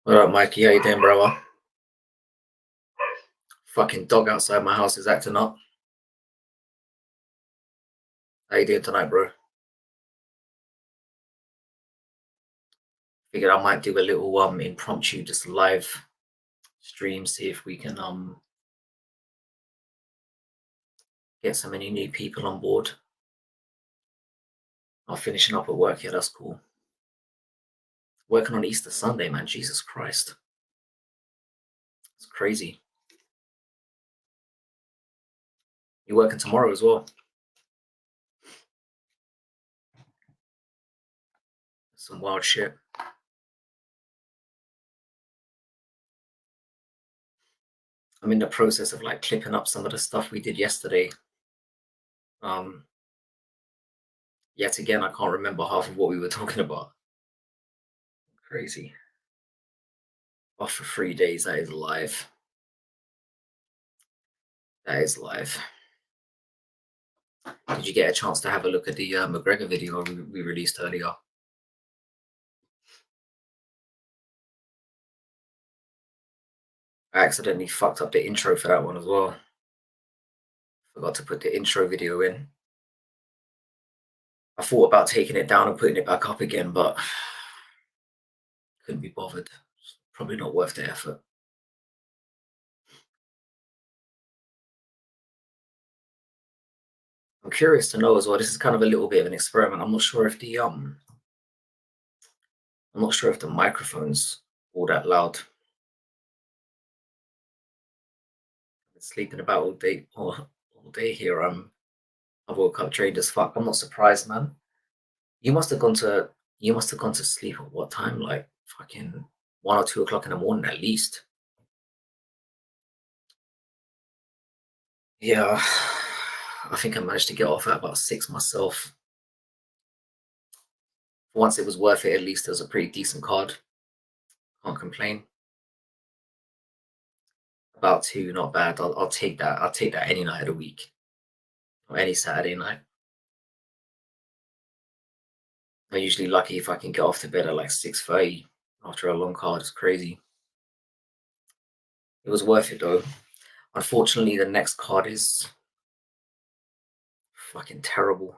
What up, Mikey? How you doing, brother? Fucking dog outside my house is acting up. How you doing tonight, bro? Figured I might do a little impromptu, just live stream, see if we can get so many new people on board. I'm finishing up at work. Yeah, that's cool. Working on Easter Sunday, man. Jesus Christ. It's crazy. You're working tomorrow as well. Some wild shit. I'm in the process of like clipping up some of the stuff we did yesterday. Yet again, I can't remember half of what we were talking about. Crazy. Off for 3 days. That is live. That is live. Did you get a chance to have a look at the McGregor video we released earlier? I accidentally fucked up the intro for that one as well. Forgot to put the intro video in. I thought about taking it down and putting it back up again, but couldn't be bothered. It's probably not worth the effort. I'm curious to know as well. This is kind of a little bit of an experiment. I'm not sure if the microphone's all that loud. I've been sleeping about all day here. I woke up drained as fuck. I'm not surprised, man. You must have gone to sleep at what time? Like fucking 1 or 2 o'clock in the morning at least. Yeah, I think I managed to get off at about 6 myself. Once it was worth it, at least it was a pretty decent card. Can't complain. About 2, not bad. I'll take that. I'll take that any night of the week. Or any Saturday night. I'm usually lucky if I can get off to bed at like 6:30 after a long card. It's crazy. It was worth it though. Unfortunately, the next card is fucking terrible.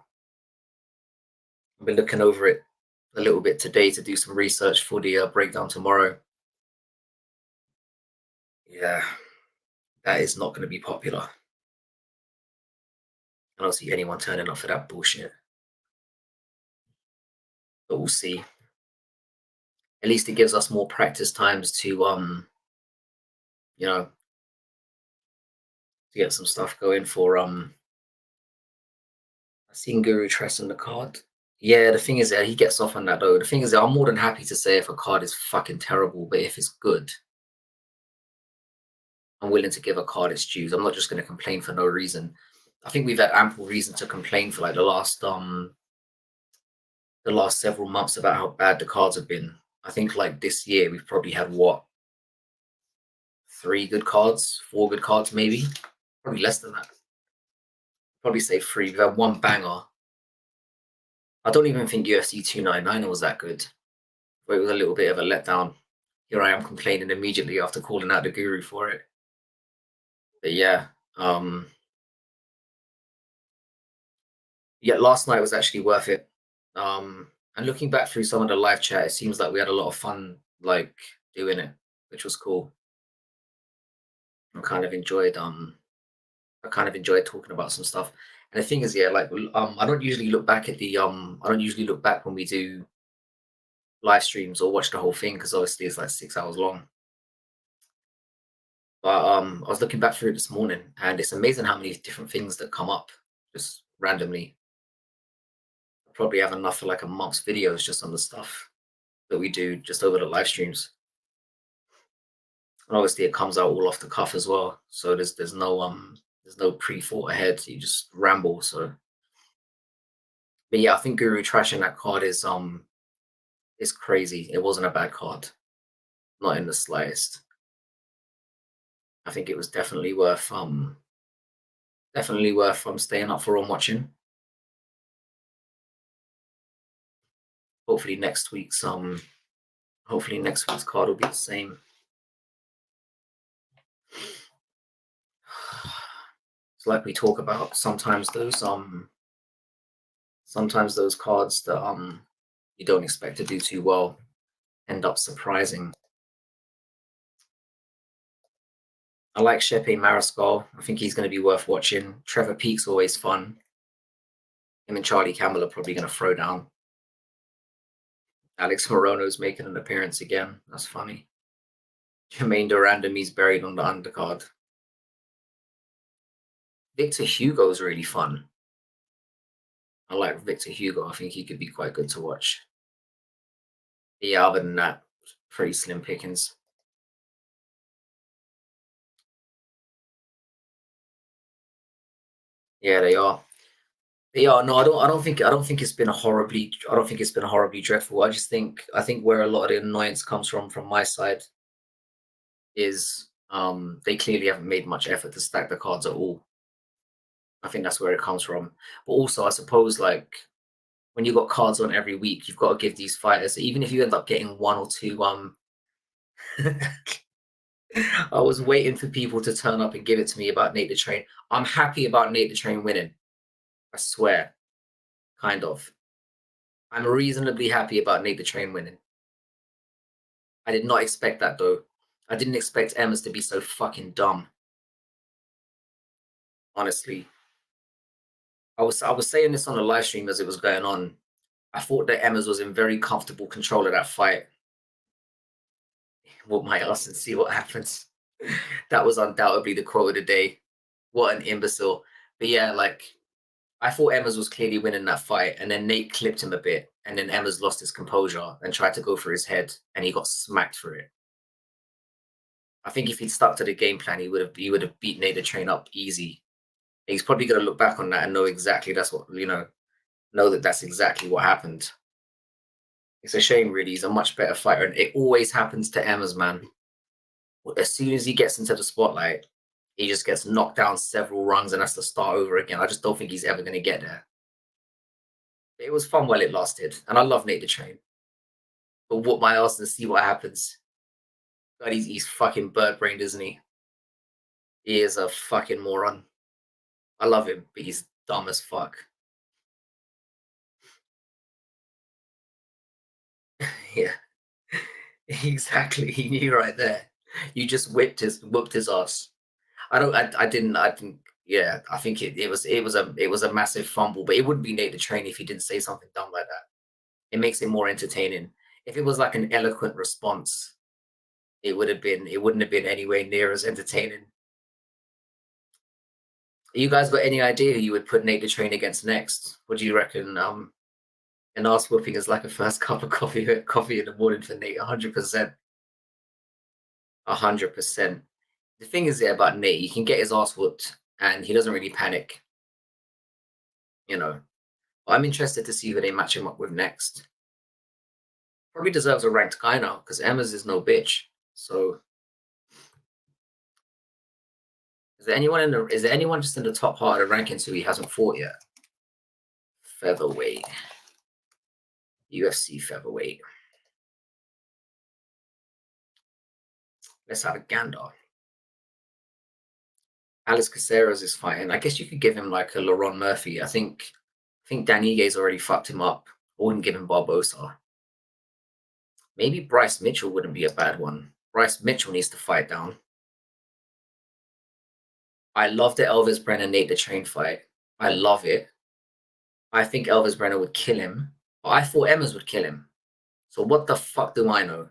I've been looking over it a little bit today to do some research for the breakdown tomorrow. Yeah, that is not going to be popular. I don't see anyone turning up for that bullshit. But we'll see. At least it gives us more practice times to you know, to get some stuff going for I've seen Guru Tress on the card. Yeah, the thing is that he gets off on that though. The thing is that I'm more than happy to say if a card is fucking terrible, but if it's good, I'm willing to give a card its dues. I'm not just going to complain for no reason. I think we've had ample reason to complain for like the last several months about how bad the cards have been. I think like this year we've probably had what, 3 good cards, 4 good cards maybe, probably less than that. Probably say 3. We've had 1 banger. I don't even think UFC 299 was that good. But it was a little bit of a letdown. Here I am complaining immediately after calling out the Guru for it. But yeah, last night was actually worth it. And looking back through some of the live chat, it seems like we had a lot of fun, like doing it, which was cool. I kind of enjoyed talking about some stuff. And the thing is, yeah, like I don't usually look back at the I don't usually look back when we do live streams or watch the whole thing because obviously it's like 6 hours long. But I was looking back through it this morning, and it's amazing how many different things that come up just randomly. probably have enough for like a month's videos just on the stuff that we do just over the live streams. And obviously it comes out all off the cuff as well. So there's no pre-thought ahead. You just ramble. So but yeah, I think Guru trashing that card is crazy. It wasn't a bad card. Not in the slightest. I think it was definitely worth staying up for and watching. Hopefully next week's card will be the same. It's like we talk about sometimes those cards that you don't expect to do too well end up surprising. I like Shepe Mariscal. I think he's going to be worth watching. Trevor Peake's always fun. Him and Charlie Campbell are probably going to throw down. Alex Morono's making an appearance again. That's funny. Jermaine Durandamy's buried on the undercard. Victor Hugo's really fun. I like Victor Hugo. I think he could be quite good to watch. Yeah, other than that, pretty slim pickings. Yeah, they are. They are. No, I don't think it's been horribly dreadful. I think where a lot of the annoyance comes from my side is they clearly haven't made much effort to stack the cards at all. I think that's where it comes from. But also, I suppose like when you got cards on every week, you've got to give these fighters, even if you end up getting one or two. I was waiting for people to turn up and give it to me about Nate the Train. I'm happy about Nate the Train winning. I swear, kind of. I'm reasonably happy about Nate the Train winning. I did not expect that though. I didn't expect Emmers to be so fucking dumb. Honestly, I was saying this on the live stream as it was going on. I thought that Emmers was in very comfortable control of that fight. Whoop my ass and see what happens. That was undoubtedly the quote of the day. What an imbecile. But yeah, like I thought Emmers was clearly winning that fight, and then Nate clipped him a bit, and then Emmers lost his composure and tried to go for his head, and he got smacked for it. I think if he'd stuck to the game plan, he would have beat Nate the Train up easy. He's probably going to look back on that and know exactly know that that's exactly what happened. It's a shame, really. He's a much better fighter, and it always happens to Emmers, man. As soon as he gets into the spotlight, he just gets knocked down several rungs and has to start over again. I just don't think he's ever going to get there. It was fun while it lasted, and I love Nate the Train. But whoop my ass and see what happens. God, he's fucking bird-brained, isn't he? He is a fucking moron. I love him, but he's dumb as fuck. Yeah, exactly. He knew right there. You just whooped his ass. I didn't. Yeah, I think it was a massive fumble, but it wouldn't be Nate the Train if he didn't say something dumb like that. It makes it more entertaining. If it was like an eloquent response, it wouldn't have been anywhere near as entertaining. You guys got any idea who you would put Nate the Train against next? What do you reckon? An ass whooping is like a first cup of coffee in the morning for Nate. 100%. 100%. The thing is there about Nate, he can get his ass whooped and he doesn't really panic. You know, I'm interested to see who they match him up with next. Probably deserves a ranked guy now because Emmers is no bitch. So, is there anyone just in the top part of the rankings who he hasn't fought yet? Featherweight, UFC featherweight. Let's have a gander. Alex Caceres is fighting. I guess you could give him like a Laron Murphy. I think Dan Igue's already fucked him up. I wouldn't give him Barbosa. Maybe Bryce Mitchell wouldn't be a bad one. Bryce Mitchell needs to fight down. I love the Elvis Brenner Nate the Train fight. I love it. I think Elvis Brenner would kill him. But I thought Emmers would kill him. So what the fuck do I know?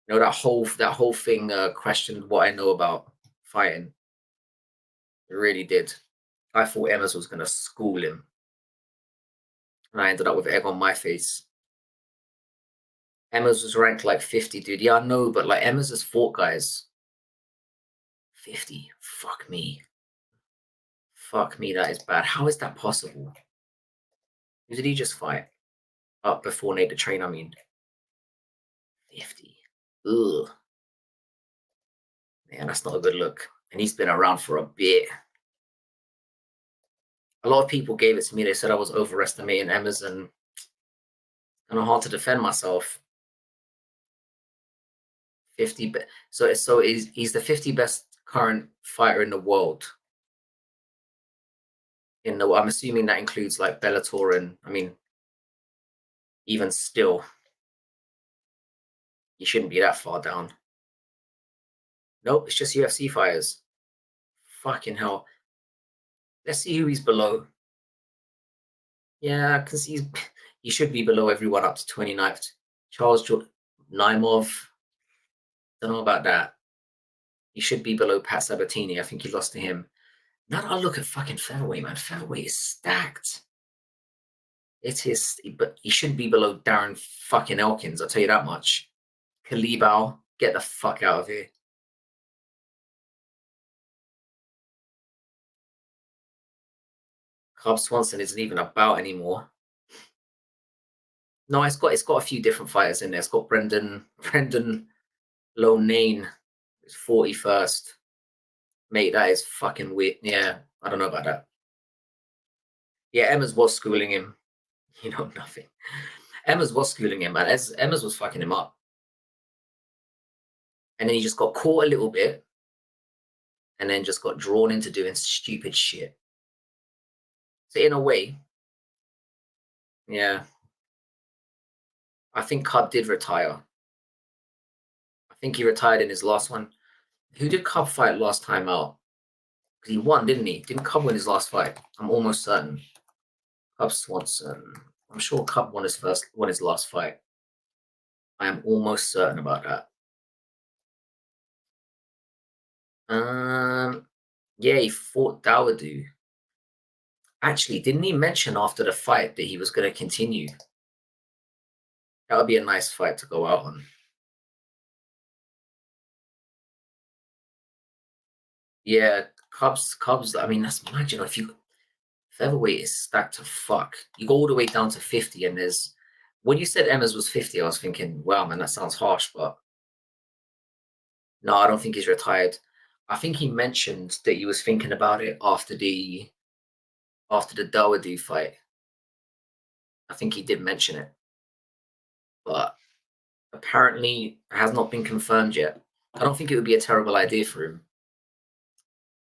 You know, that whole thing questioned what I know about fighting. It really did. I thought Emmers was gonna school him. and I ended up with egg on my face. Emma's was ranked like 50, dude. Yeah, I know, but like Emma's has fought guys 50. Fuck me. Fuck me, that is bad. How is that possible? Who did he just fight? Up before Nate the Train, I mean. 50. Ugh. Man, that's not a good look. And he's been around for a bit. A lot of people gave it to me. They said I was overestimating Emma's and kind of hard to defend myself. 50. So he's the 50 best current fighter in the world. I'm assuming that includes like Bellator and I mean, even still, you shouldn't be that far down. Nope, it's just UFC fighters. Fucking hell. Let's see who he's below. Yeah, because he should be below everyone up to 29th. Charles Naimov. Don't know about that. He should be below Pat Sabatini. I think he lost to him. Now that I look at fucking featherweight, man, featherweight is stacked. It is, but he shouldn't be below Darren fucking Elkins. I'll tell you that much. Kalibao, get the fuck out of here. Cub Swanson isn't even about anymore. No, it's got a few different fighters in there. It's got Brendan Lonane, it's 41st. Mate, that is fucking weird. Yeah, I don't know about that. Yeah, Emma's was schooling him. You know nothing. Emma's was schooling him, man. Emma's was fucking him up. And then he just got caught a little bit and then just got drawn into doing stupid shit. So in a way, yeah, I think Cub did retire. I think he retired in his last one. Who did Cub fight last time out? Because he won, didn't he? Didn't Cub win his last fight? I'm almost certain. Cub Swanson. I'm sure Cub won his last fight. I am almost certain about that. Yeah, he fought Dawoodu. Actually, didn't he mention after the fight that he was going to continue? That would be a nice fight to go out on. Yeah, Cubs. I mean, that's mad. You know, if you featherweight is stacked to fuck. You go all the way down to 50, and there's when you said Emma's was 50, I was thinking, wow, man, that sounds harsh, but no, I don't think he's retired. I think he mentioned that he was thinking about it after the Dawoodu fight. I think he did mention it, but apparently it has not been confirmed yet. I don't think it would be a terrible idea for him.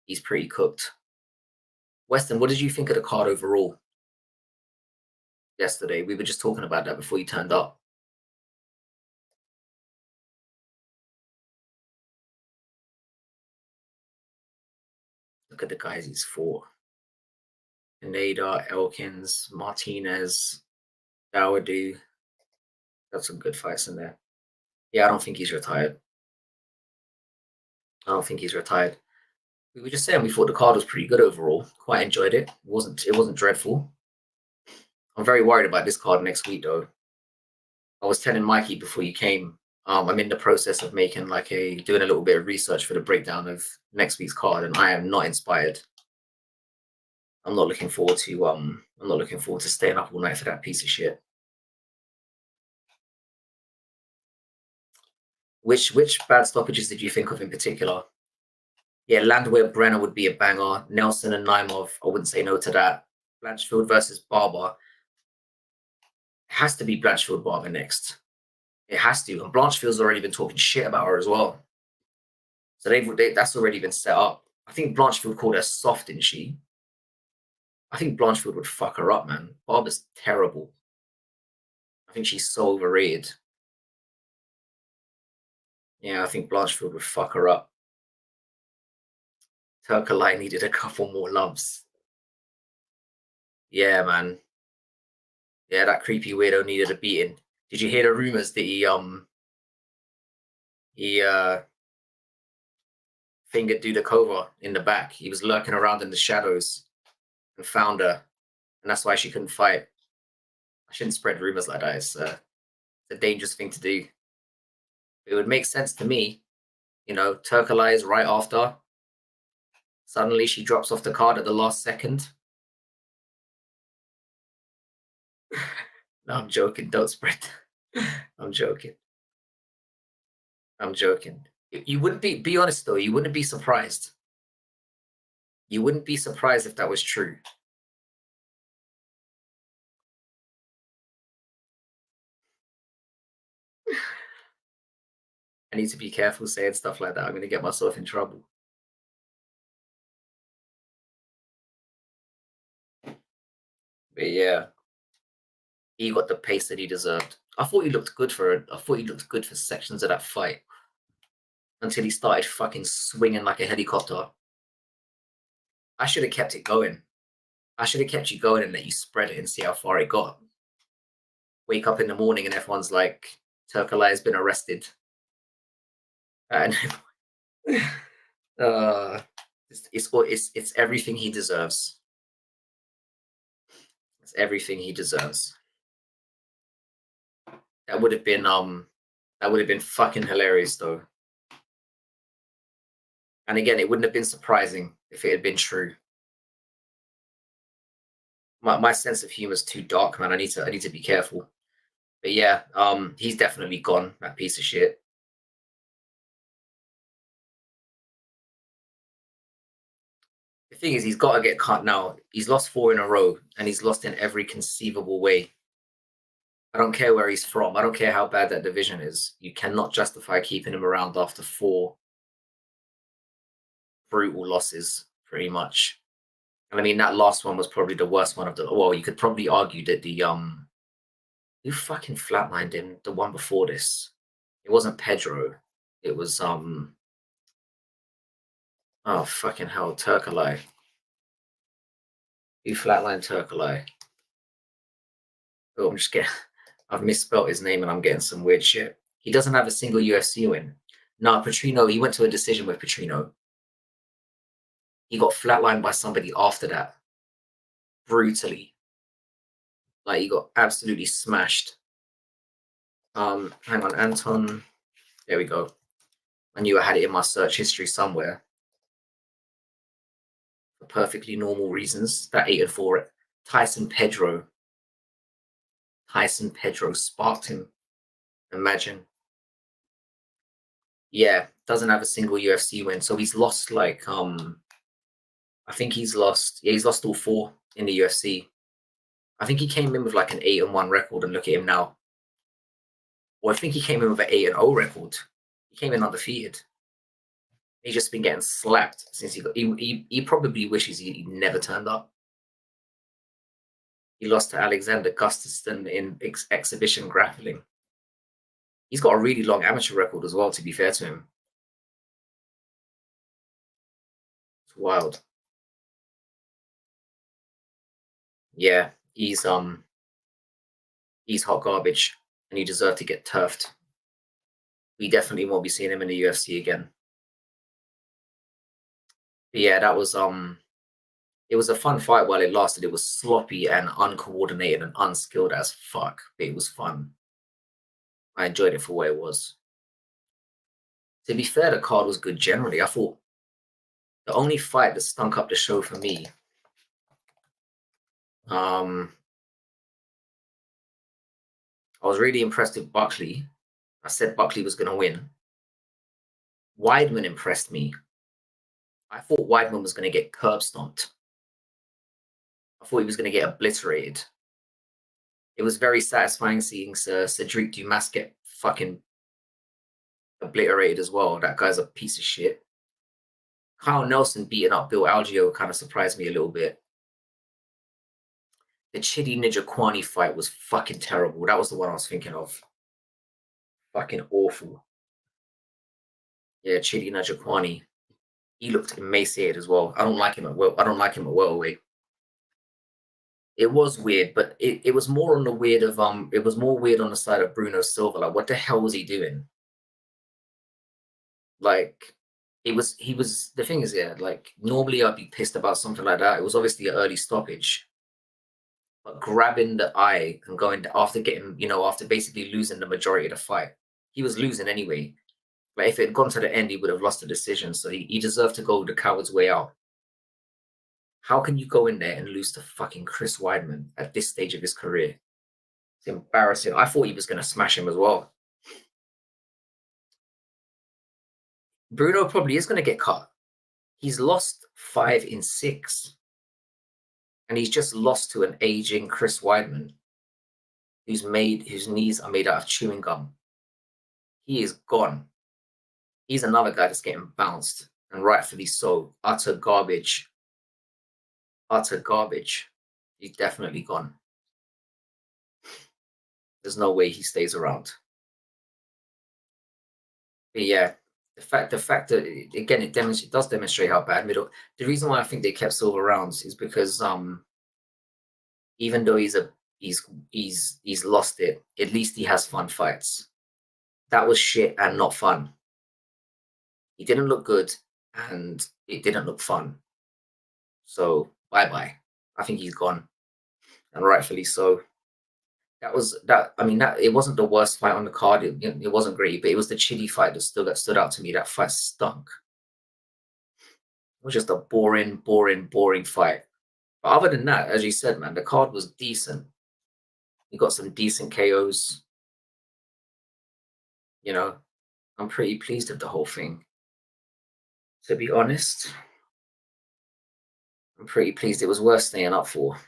He's pretty cooked. Weston, what did you think of the card overall yesterday? We were just talking about that before you turned up. Look at the guys he's fought. Pineda, Elkins, Martinez, Dawoodu. Got some good fights in there. Yeah, I don't think he's retired. I don't think he's retired. We were just saying we thought the card was pretty good overall. Quite enjoyed it. It wasn't dreadful. I'm very worried about this card next week though. I was telling Mikey before you came, I'm in the process of doing a little bit of research for the breakdown of next week's card, and I am not inspired. I'm not looking forward to staying up all night for that piece of shit. Which bad stoppages did you think of in particular? Yeah, Landwehr Brenner would be a banger. Nelson and Naimov, I wouldn't say no to that. Blanchfield versus Barber. It has to be Blanchfield Barber next. It has to. And Blanchfield's already been talking shit about her as well. So that's already been set up. I think Blanchfield called her soft, didn't she? I think Blanchfield would fuck her up, man. Barber's terrible. I think she's so overrated. Yeah, I think Blanchfield would fuck her up. Turkalai needed a couple more lumps. Yeah, man. Yeah, that creepy weirdo needed a beating. Did you hear the rumors that he fingered Dudakova in the back? He was lurking around in the shadows and found her, and that's why she couldn't fight. shouldn't spread rumors like that. It's a dangerous thing to do. It would make sense to me, Turkalai is right after. Suddenly she drops off the card at the last second. No, I'm joking. Don't spread. I'm joking. I'm joking. You wouldn't be honest though. You wouldn't be surprised. You wouldn't be surprised if that was true. I need to be careful saying stuff like that. I'm going to get myself in trouble. But yeah, he got the pace that he deserved. I thought he looked good for it. I thought he looked good for sections of that fight until he started fucking swinging like a helicopter. I should have kept it going. I should have kept you going and let you spread it and see how far it got. Wake up in the morning and everyone's like, Turkalai has been arrested. And it's everything he deserves. It's everything he deserves. That would have been fucking hilarious though. And again, it wouldn't have been surprising if it had been true. My sense of humor is too dark, man. I need to be careful. But yeah, he's definitely gone, that piece of shit. The thing is, he's got to get cut now. He's lost 4 in a row, and he's lost in every conceivable way. I don't care where he's from. I don't care how bad that division is. You cannot justify keeping him around after 4 brutal losses, pretty much. And I mean, that last one was probably the worst one of the. Well, you could probably argue that who fucking flatlined him? The one before this, it wasn't Pedro. It was oh fucking hell, Turkalai. Who flatlined Turkalai? Oh, I'm just getting. I've misspelled his name and I'm getting some weird shit. He doesn't have a single UFC win. No, Petrino. He went to a decision with Petrino. He got flatlined by somebody after that, brutally. Like he got absolutely smashed. Hang on, Anton. There we go. I knew I had it in my search history somewhere. For perfectly normal reasons. That 8-4. Tyson Pedro. Tyson Pedro sparked him. Imagine. Yeah, doesn't have a single UFC win. So he's lost like I think he's lost all 4 in the UFC. I think he came in with like an 8-1 record, and look at him now. Or I think he came in with an 8-0 record. He came in undefeated. He's just been getting slapped since he probably wishes he never turned up. He lost to Alexander Gustafsson in exhibition grappling. He's got a really long amateur record as well, to be fair to him. It's wild. Yeah, he's hot garbage, and he deserved to get turfed. We definitely won't be seeing him in the UFC again. But yeah, that was it was a fun fight while it lasted. It was sloppy and uncoordinated and unskilled as fuck, but it was fun. I enjoyed it for what it was. To be fair, the card was good generally. I thought the only fight that stunk up the show for me, I was really impressed with Buckley. I said Buckley was going to win. Weidman impressed me. I thought Weidman was going to get curb stomped. I thought he was going to get obliterated. It was very satisfying seeing Cedric Dumas get fucking obliterated as well. That guy's a piece of shit. Kyle Nelson beating up Bill Algeo kind of surprised me a little bit. The Chidi Njokuani fight was fucking terrible. That was the one I was thinking of. Fucking awful. Yeah, Chidi Njokuani. He looked emaciated as well. I don't like him at welterweight. It was weird, but it was more on the weird of it was more weird on the side of Bruno Silva. Like, what the hell was he doing? Like, he was the thing is, yeah, like normally I'd be pissed about something like that. It was obviously an early stoppage. but grabbing the eye and going after getting, after basically losing the majority of the fight. He was losing anyway. But if it had gone to the end, he would have lost the decision. So he deserved to go the coward's way out. How can you go in there and lose to fucking Chris Weidman at this stage of his career? It's embarrassing. I thought he was going to smash him as well. Bruno probably is going to get cut. He's lost 5 in 6. And he's just lost to an aging Chris Weidman whose knees are made out of chewing gum. He is gone. He's another guy that's getting bounced, and rightfully so. Utter garbage. Utter garbage. He's definitely gone. There's no way he stays around. But yeah, the fact that again it does demonstrate how bad middle. The reason why I think they kept Silver around is because even though he's lost it, at least he has fun fights. That was shit and not fun. He didn't look good and it didn't look fun. So bye. I think he's gone, and rightfully so. That it wasn't the worst fight on the card. It wasn't great, but it was the Chidi fight that stood out to me. That fight stunk. It was just a boring fight. But other than that, as you said, man, the card was decent. You got some decent KOs. I'm pretty pleased with the whole thing. To be honest, I'm pretty pleased. It was worth staying up for.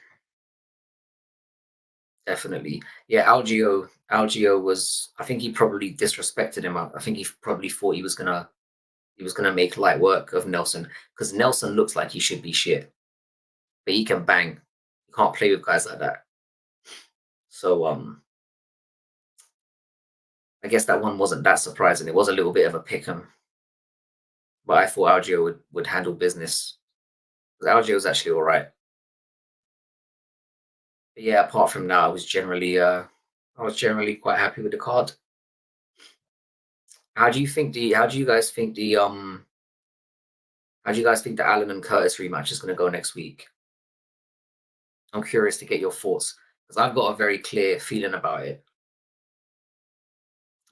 Definitely. Yeah, Algio was, I think he probably disrespected him. I think he probably thought he was gonna make light work of Nelson, because Nelson looks like he should be shit. But he can bang. You can't play with guys like that. So I guess that one wasn't that surprising. It was a little bit of a pick 'em. But I thought Algio would handle business. Because Algio was actually all right. But yeah, apart from that, I was generally quite happy with the card. How do you guys think the Allen and Curtis rematch is going to go next week? I'm curious to get your thoughts, because I've got a very clear feeling about it.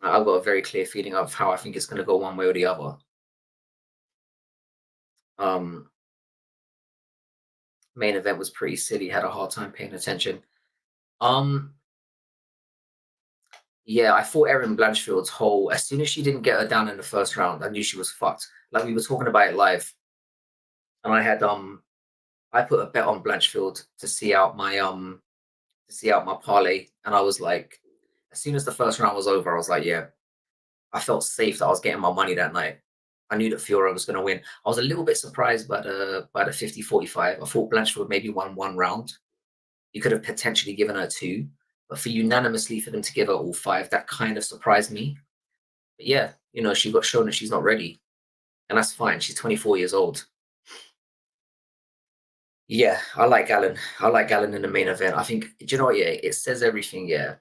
I've got a very clear feeling of how I think it's going to go one way or the other. Main event was pretty silly. Had a hard time paying attention. Yeah, I thought Erin Blanchfield's whole, as soon as she didn't get her down in the first round, I knew she was fucked. Like, we were talking about it live, and I put a bet on Blanchfield to see out my parlay, and I was like, as soon as the first round was over, I was like, yeah, I felt safe that I was getting my money that night. I knew that Fiora was going to win. I was a little bit surprised by the 50-45. I thought Blanchfield maybe won one round. You could have potentially given her 2, but for unanimously for them to give her all 5, that kind of surprised me. But yeah, she got shown that she's not ready, and that's fine. She's 24 years old. Yeah, I like Allen. I like Allen in the main event. I think, do you know what? Yeah, it says everything. Yeah,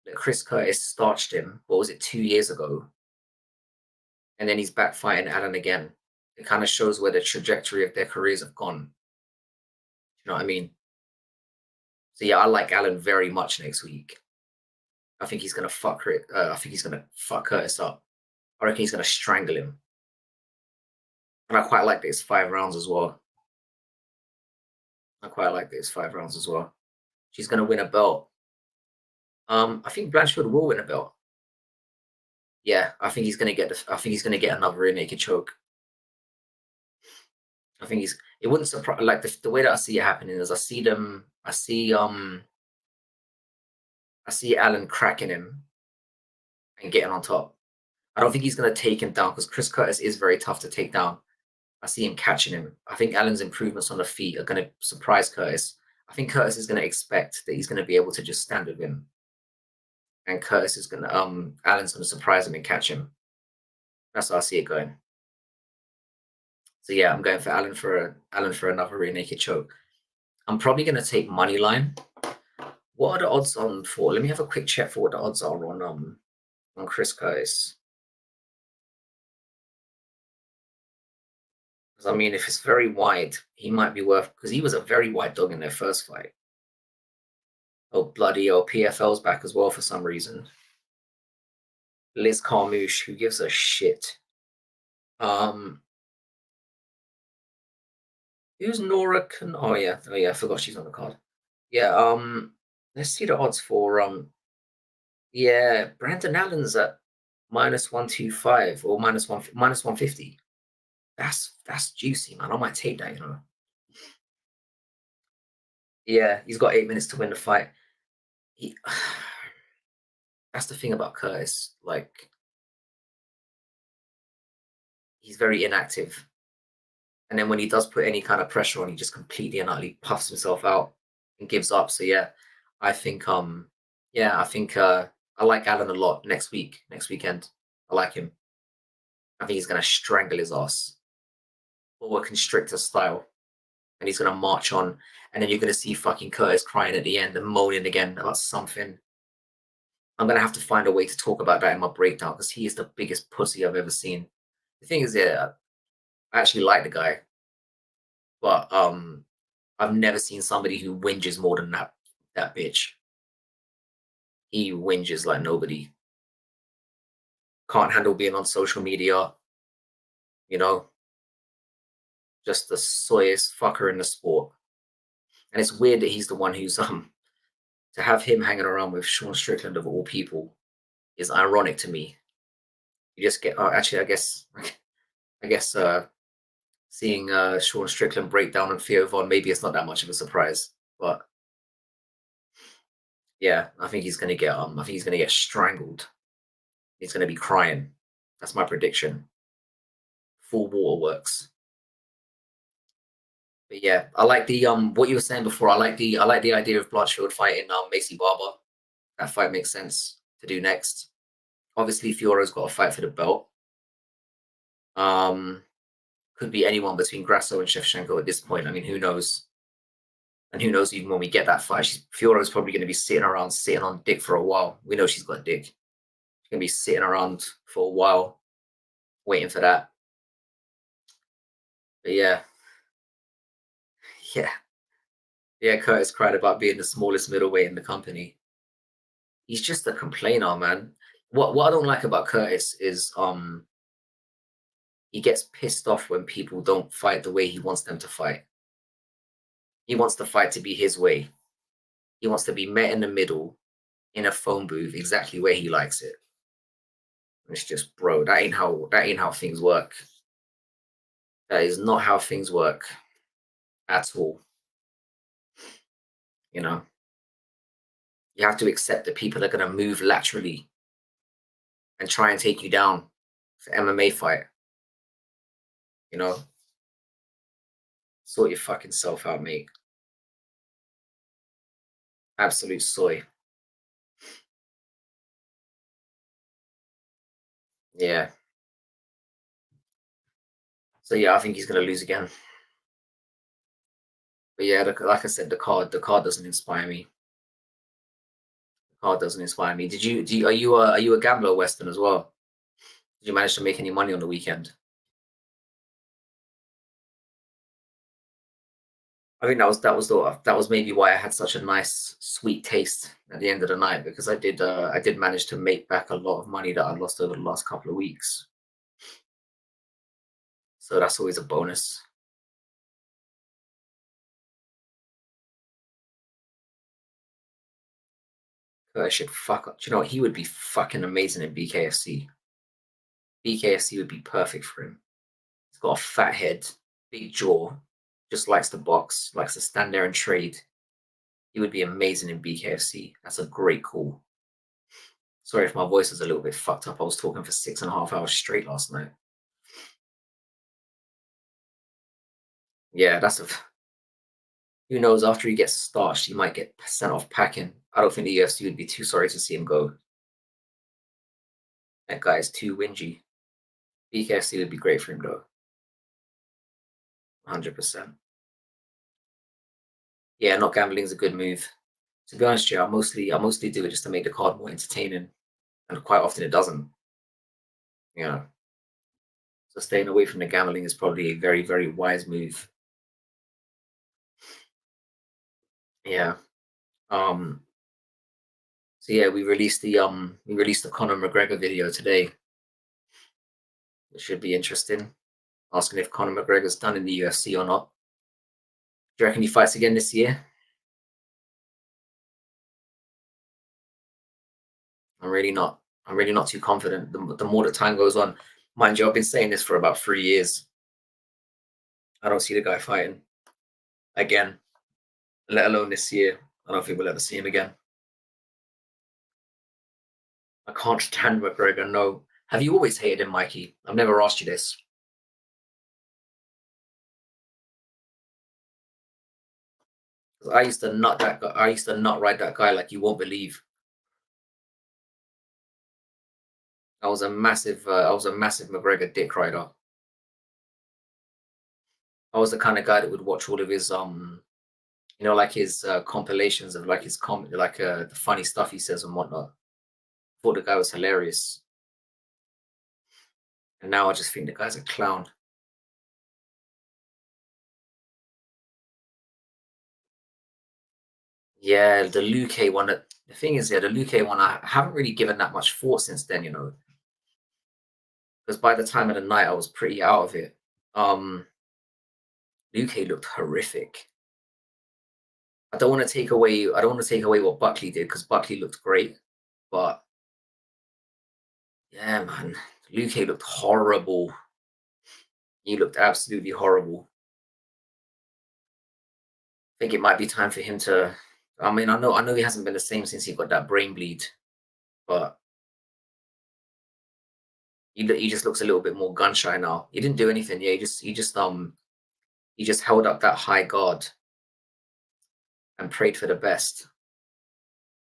that Chris Curtis starched him. What was it, 2 years ago? And then he's back fighting Allen again. It kind of shows where the trajectory of their careers have gone. You know what I mean? So yeah, I like Allen very much next week. I think he's gonna fuck it. I think he's gonna fuck Curtis up. I reckon he's gonna strangle him. And I quite like that it's 5 rounds as well. She's gonna win a belt. I think Blanchfield will win a belt. Yeah, I think he's gonna get. I think he's gonna get another rear naked choke. I think he's. It wouldn't surprise. Like the way that I see it happening is, I see Allen cracking him and getting on top. I don't think he's gonna take him down, because Chris Curtis is very tough to take down. I see him catching him. I think Allen's improvements on the feet are gonna surprise Curtis. I think Curtis is gonna expect that he's gonna be able to just stand with him, and Curtis is gonna Allen's gonna surprise him and catch him. That's how I see it going. So yeah, I'm going for Allen for another rear naked choke. I'm probably going to take money line. What are the odds on for? Let me have a quick check for what the odds are on Chris Curtis. Because I mean, if it's very wide, he might be worth, because he was a very wide dog in their first fight. Oh bloody oh, PFL's back as well for some reason. Liz Carmouche, who gives a shit? Um, who's Nora? Oh yeah, oh yeah, I forgot she's on the card. Yeah. Let's see the odds for yeah, Brandon Allen's at -125 or -150. That's juicy, man. I might take that, you know. Yeah, he's got 8 minutes to win the fight. He, that's the thing about Curtis. Like, he's very inactive. And then when he does put any kind of pressure on, he just completely and utterly puffs himself out and gives up. So yeah, I think yeah, I think I like Allen a lot next weekend. I like him. I think he's gonna strangle his ass. Or a constrictor style. And he's gonna march on. And then you're gonna see fucking Curtis crying at the end and moaning again about something. I'm gonna have to find a way to talk about that in my breakdown because he is the biggest pussy I've ever seen. The thing is, yeah, I actually like the guy, but I've never seen somebody who whinges more than that bitch. He whinges like nobody. Can't handle being on social media, you know, just the soyest fucker in the sport. And it's weird that he's the one who's to have him hanging around with Sean Strickland of all people is ironic to me. You just get actually I guess seeing Sean Strickland break down on Theo Von, maybe it's not that much of a surprise. But yeah, I think he's gonna get I think he's gonna get strangled. He's gonna be crying. That's my prediction. Full waterworks. But yeah, I like the what you were saying before. I like the idea of Blanchfield fighting Macy Barber. That fight makes sense to do next. Obviously, Fiora's got a fight for the belt. Um, could be anyone between Grasso and Shevchenko at this point. I mean, who knows? And who knows even when we get that fight, Fiora's probably going to be sitting around, sitting on dick for a while. We know she's got dick. She's going to be sitting around for a while, waiting for that. But yeah, yeah, yeah. Curtis cried about being the smallest middleweight in the company. He's just a complainer, man. What I don't like about Curtis is he gets pissed off when people don't fight the way he wants them to fight. He wants the fight to be his way. He wants to be met in the middle in a phone booth exactly where he likes it. It's just, bro, that ain't how things work. That is not how things work at all. You know, you have to accept that people are going to move laterally and try and take you down for MMA fight. You know, sort your fucking self out, mate. Absolute soy. Yeah. So yeah, I think he's going to lose again. But yeah, like I said, the card doesn't inspire me. The card doesn't inspire me. Are you a gambler, Western, as well? Did you manage to make any money on the weekend? I think that was maybe why I had such a nice sweet taste at the end of the night because I did manage to make back a lot of money that I lost over the last couple of weeks. So that's always a bonus. I should fuck up. Do you know what? He would be fucking amazing in BKFC. BKFC would be perfect for him. He's got a fat head, big jaw, just likes to box, likes to stand there and trade. He would be amazing in BKFC. That's a great call. Sorry if my voice is a little bit fucked up. I was talking for 6.5 hours straight last night. Yeah, that's a. Who knows? After he gets starched, he might get sent off packing. I don't think the UFC would be too sorry to see him go. That guy is too whingy. BKFC would be great for him though. 100%. Yeah, not gambling is a good move. To be honest, yeah, I mostly do it just to make the card more entertaining, and quite often it doesn't. You know, so staying away from the gambling is probably a very, very wise move. Yeah. So yeah, we released the Conor McGregor video today. It should be interesting. Asking if Conor McGregor's done in the UFC or not. Do you reckon he fights again this year? I'm really not. I'm really not too confident. The more that time goes on, mind you, I've been saying this for about 3 years. I don't see the guy fighting again, let alone this year. I don't think we'll ever see him again. I can't stand McGregor. No. Have you always hated him, Mikey? I've never asked you this. 'Cause I used to nut that guy. I used to nut ride that guy like you won't believe. I was a massive McGregor dick rider. I was the kind of guy that would watch all of his like his compilations of like his the funny stuff he says and whatnot. Thought the guy was hilarious, and now I just think the guy's a clown. Yeah, the Luque one. The thing is, yeah, the Luque one. I haven't really given that much thought since then, because by the time of the night, I was pretty out of it. Luque looked horrific. I don't want to take away. I don't want to take away what Buckley did because Buckley looked great, but yeah, man, Luque looked horrible. He looked absolutely horrible. I think it might be time for him to. I mean, I know he hasn't been the same since he got that brain bleed, but he just looks a little bit more gun shy now. He didn't do anything. Yeah, he just held up that high guard and prayed for the best.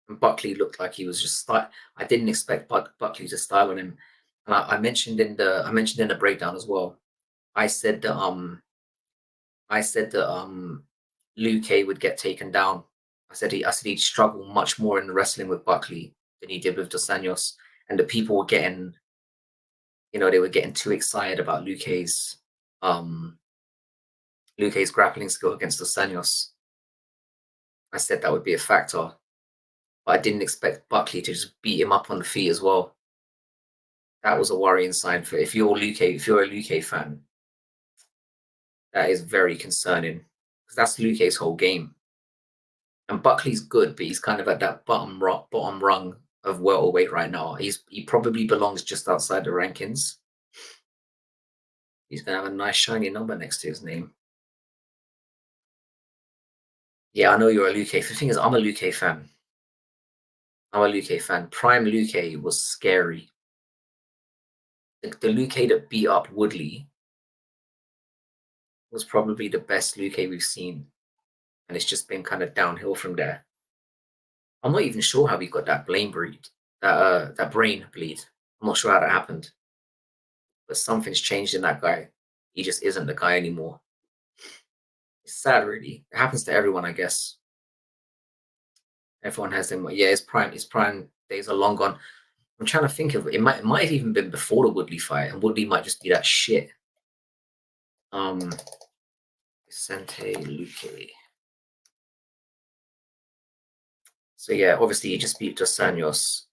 And Buckley looked like he was just. I didn't expect Buckley to style on him. And I mentioned in the breakdown as well. I said that I said that Luque would get taken down. I said he'd struggle much more in the wrestling with Buckley than he did with Dos Anjos, and the people were getting, they were getting too excited about um Luque's grappling skill against Dos Anjos. I said that would be a factor, but I didn't expect Buckley to just beat him up on the feet as well. That was a worrying sign for if you're a Luque fan. That is very concerning because that's Luque's whole game. And Buckley's good, but he's kind of at that bottom rung of welterweight right now. He probably belongs just outside the rankings. He's gonna have a nice shiny number next to his name. Yeah, I know you're a Luque. The thing is, I'm a Luque fan. I'm a Luque fan. Prime Luque was scary. The Luque that beat up Woodley was probably the best Luque we've seen, and it's just been kind of downhill from there. I'm not even sure how he got that that brain bleed. I'm not sure how that happened, but something's changed in that guy. He just isn't the guy anymore. It's sad, really. It happens to everyone, I guess. Everyone has them. Yeah, his prime days are long gone. I'm trying to think of it. It might have even been before the Woodley fight, and Woodley might just be that shit. Vicente Luque. So yeah, obviously he just beat Dos Anjos.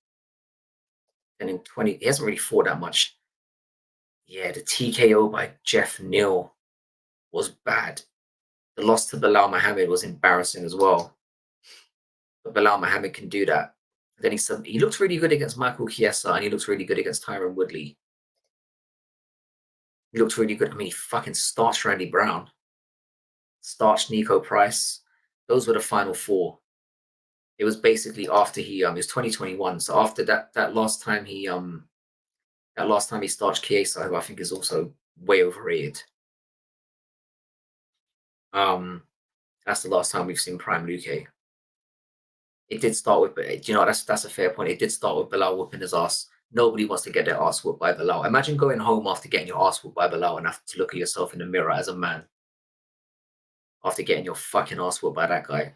And in 20, he hasn't really fought that much. Yeah, the TKO by Jeff Neal was bad. The loss to Bilal Muhammad was embarrassing as well. But Bilal Muhammad can do that. Then he looked really good against Michael Chiesa, and he looks really good against Tyron Woodley. He looked really good. I mean, he fucking starched Randy Brown, starched Nico Price. Those were the final four. It was basically after it was 2021. So after that last time he starched Chiesa, who I think is also way overrated. That's the last time we've seen Prime Luque. It did start with, that's a fair point. It did start with Bilal whooping his ass. Nobody wants to get their ass whooped by Bilal. Imagine going home after getting your ass whooped by Bilal and having to look at yourself in the mirror as a man after getting your fucking ass whooped by that guy.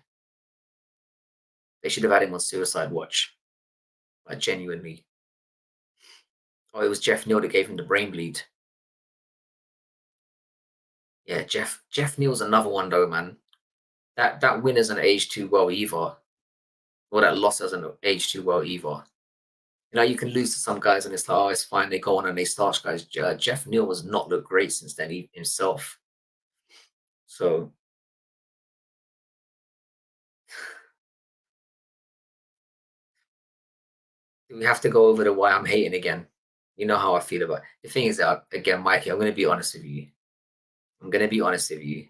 They should have had him on suicide watch. Like, genuinely. Oh, it was Jeff Neal that gave him the brain bleed. Yeah, Jeff Neal's another one though, man. That win isn't aged too well either. or that loss hasn't aged too well either. You know, you can lose to some guys and it's like, oh, it's fine. They go on and they starch guys. Jeff Neal has not looked great since then himself. So we have to go over the why I'm hating again. You know how I feel about it. The thing is that, again, Mikey, I'm going to be honest with you. I'm going to be honest with you.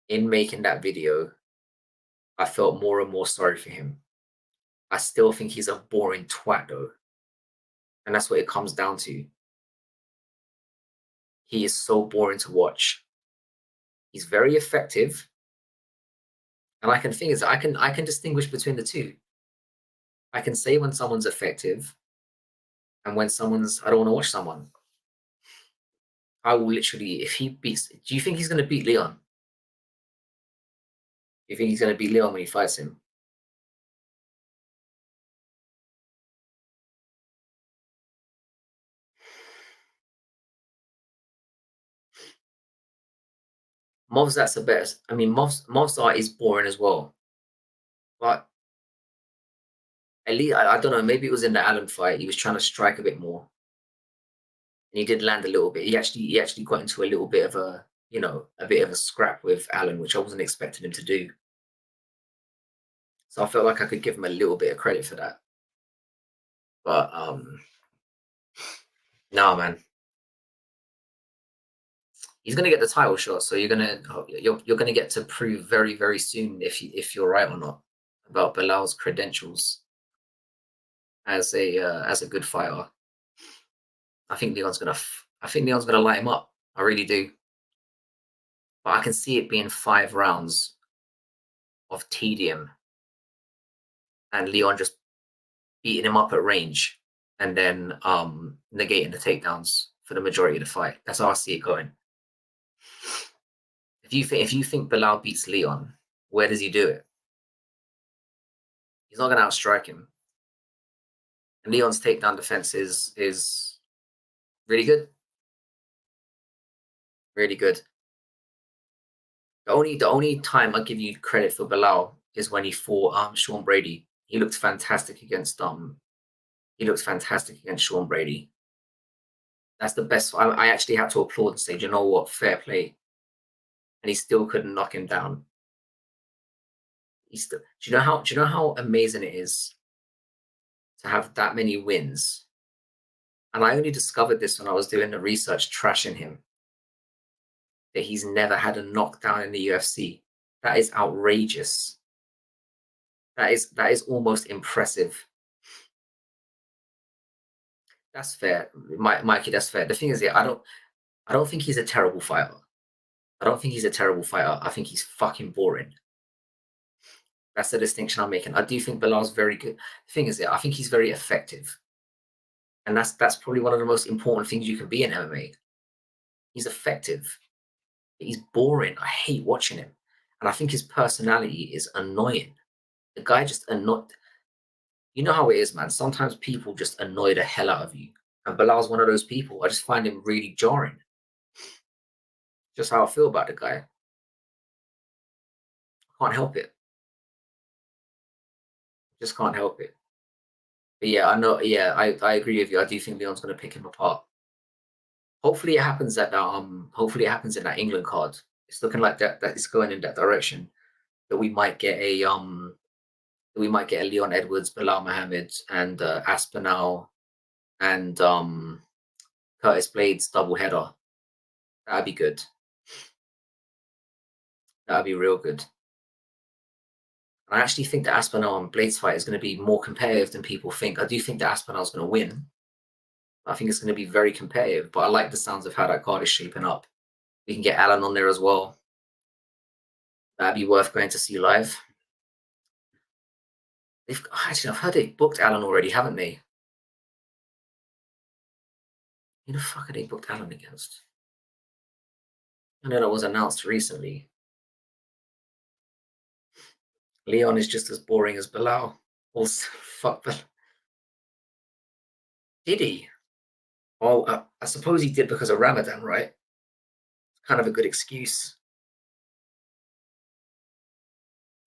In making that video, I felt more and more sorry for him. I still think he's a boring twat, though. And that's what it comes down to. He is so boring to watch. He's very effective. And I can think is I can distinguish between the two. I can say when someone's effective and when someone's I don't want to watch someone. I will literally if he beats do you think he's gonna beat Leon? Do you think he's gonna beat Leon when he fights him? Movzat's the best. I mean Movzat is boring as well. But at least I don't know, maybe it was in the Allen fight, he was trying to strike a bit more. And he did land a little bit. He actually got into a little bit of a a bit of a scrap with Allen, which I wasn't expecting him to do. So I felt like I could give him a little bit of credit for that. But no man. He's gonna get the title shot, so you're gonna get to prove very, very soon if you're right or not about Bilal's credentials as a good fighter. I think Leon's gonna light him up. I really do. But I can see it being 5 rounds of tedium and Leon just beating him up at range and then negating the takedowns for the majority of the fight. That's how I see it going. If you think Bilal beats Leon, where does he do it? He's not going to outstrike him. And Leon's takedown defense is really good, really good. The only time I give you credit for Bilal is when he fought Sean Brady. He looked fantastic against Sean Brady. That's the best. I actually had to applaud and say, you know what, fair play. And he still couldn't knock him down. Do you know how amazing it is to have that many wins? And I only discovered this when I was doing the research, trashing him, that he's never had a knockdown in the UFC. That is outrageous. That is almost impressive. That's fair, Mikey. That's fair. The thing is, yeah, I don't think he's a terrible fighter. I don't think he's a terrible fighter. I think he's fucking boring. That's the distinction I'm making. I do think Bilal's very good. The thing is, yeah, I think he's very effective, and that's probably one of the most important things you can be in MMA. He's effective. He's boring. I hate watching him, and I think his personality is annoying. The guy just annoyed. You know how it is, man. Sometimes people just annoy the hell out of you, and Bilal's one of those people. I just find him really jarring. Just how I feel about the guy. Can't help it. Just can't help it. But yeah, I know. Yeah, I agree with you. I do think Leon's going to pick him apart. Hopefully, it happens at that. Hopefully, it happens in that England card. It's looking like that it's going in that direction. That we might get a Leon Edwards, Bilal Muhammad, and Aspinall and Curtis Blades double header. That'd be good. That'd be real good. I actually think the Aspinall and Blades fight is going to be more competitive than people think. I do think that Aspinall's going to win. I think it's going to be very competitive, but I like the sounds of how that card is shaping up. We can get Alan on there as well. That'd be worth going to see live. I've heard they booked Alan already, haven't they? Who the fuck are they booked Alan against? I know that was announced recently. Leon is just as boring as Bilal. Also, fuck Bilal. Did he? Oh, I suppose he did because of Ramadan, right? Kind of a good excuse.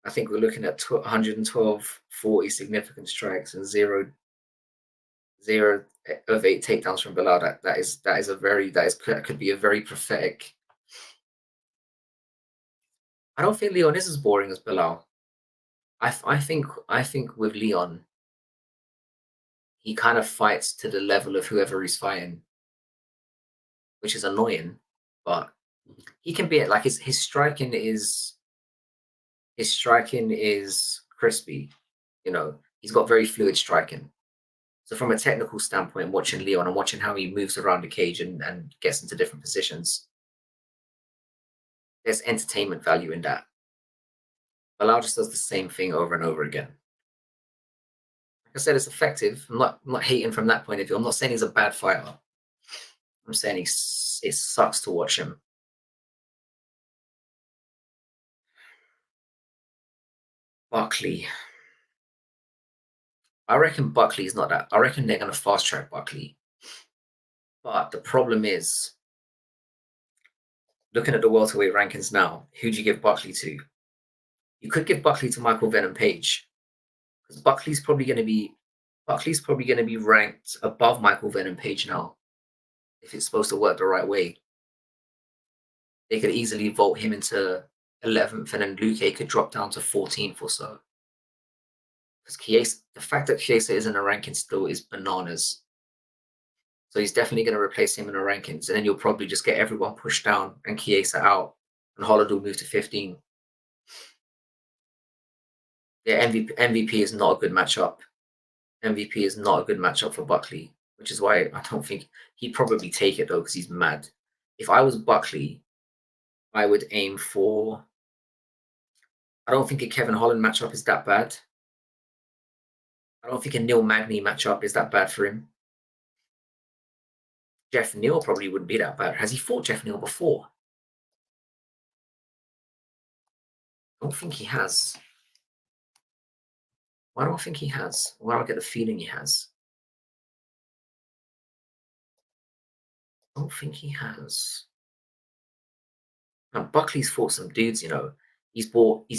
I think we're looking at 112, 40 significant strikes and zero of 8 takedowns from Bilal. That is a very that could be a very prophetic. I don't think Leon is as boring as Bilal. I think with Leon, he kind of fights to the level of whoever he's fighting, which is annoying. But he can be like his striking is crispy. You know, he's got very fluid striking. So from a technical standpoint, watching Leon and watching how he moves around the cage and gets into different positions, there's entertainment value in that. Bilal just does the same thing over and over again. Like I said, it's effective. I'm not hating from that point of view. I'm not saying he's a bad fighter. I'm saying it sucks to watch him. Buckley. I reckon Buckley's not that. I reckon they're going to fast track Buckley. But the problem is, looking at the welterweight rankings now, who do you give Buckley to? You could give Buckley to Michael Venom Page, because Buckley's probably going to be ranked above Michael Venom Page now, if it's supposed to work the right way. They could easily vote him into 11th, and then Luque could drop down to 14th or so. Because the fact that Chiesa is in a ranking still is bananas. So he's definitely going to replace him in the rankings, and then you'll probably just get everyone pushed down and Chiesa out, and Holland will move to 15. Yeah, MVP is not a good matchup. MVP is not a good matchup for Buckley, which is why I don't think he'd probably take it though, because he's mad. If I was Buckley, I would aim for. I don't think a Kevin Holland matchup is that bad. I don't think a Neil Magny matchup is that bad for him. Jeff Neal probably wouldn't be that bad. Has he fought Jeff Neal before? I don't think he has. Why do I think he has? Why do I get the feeling he has? I don't think he has. Now, Buckley's fought some dudes, you know. He's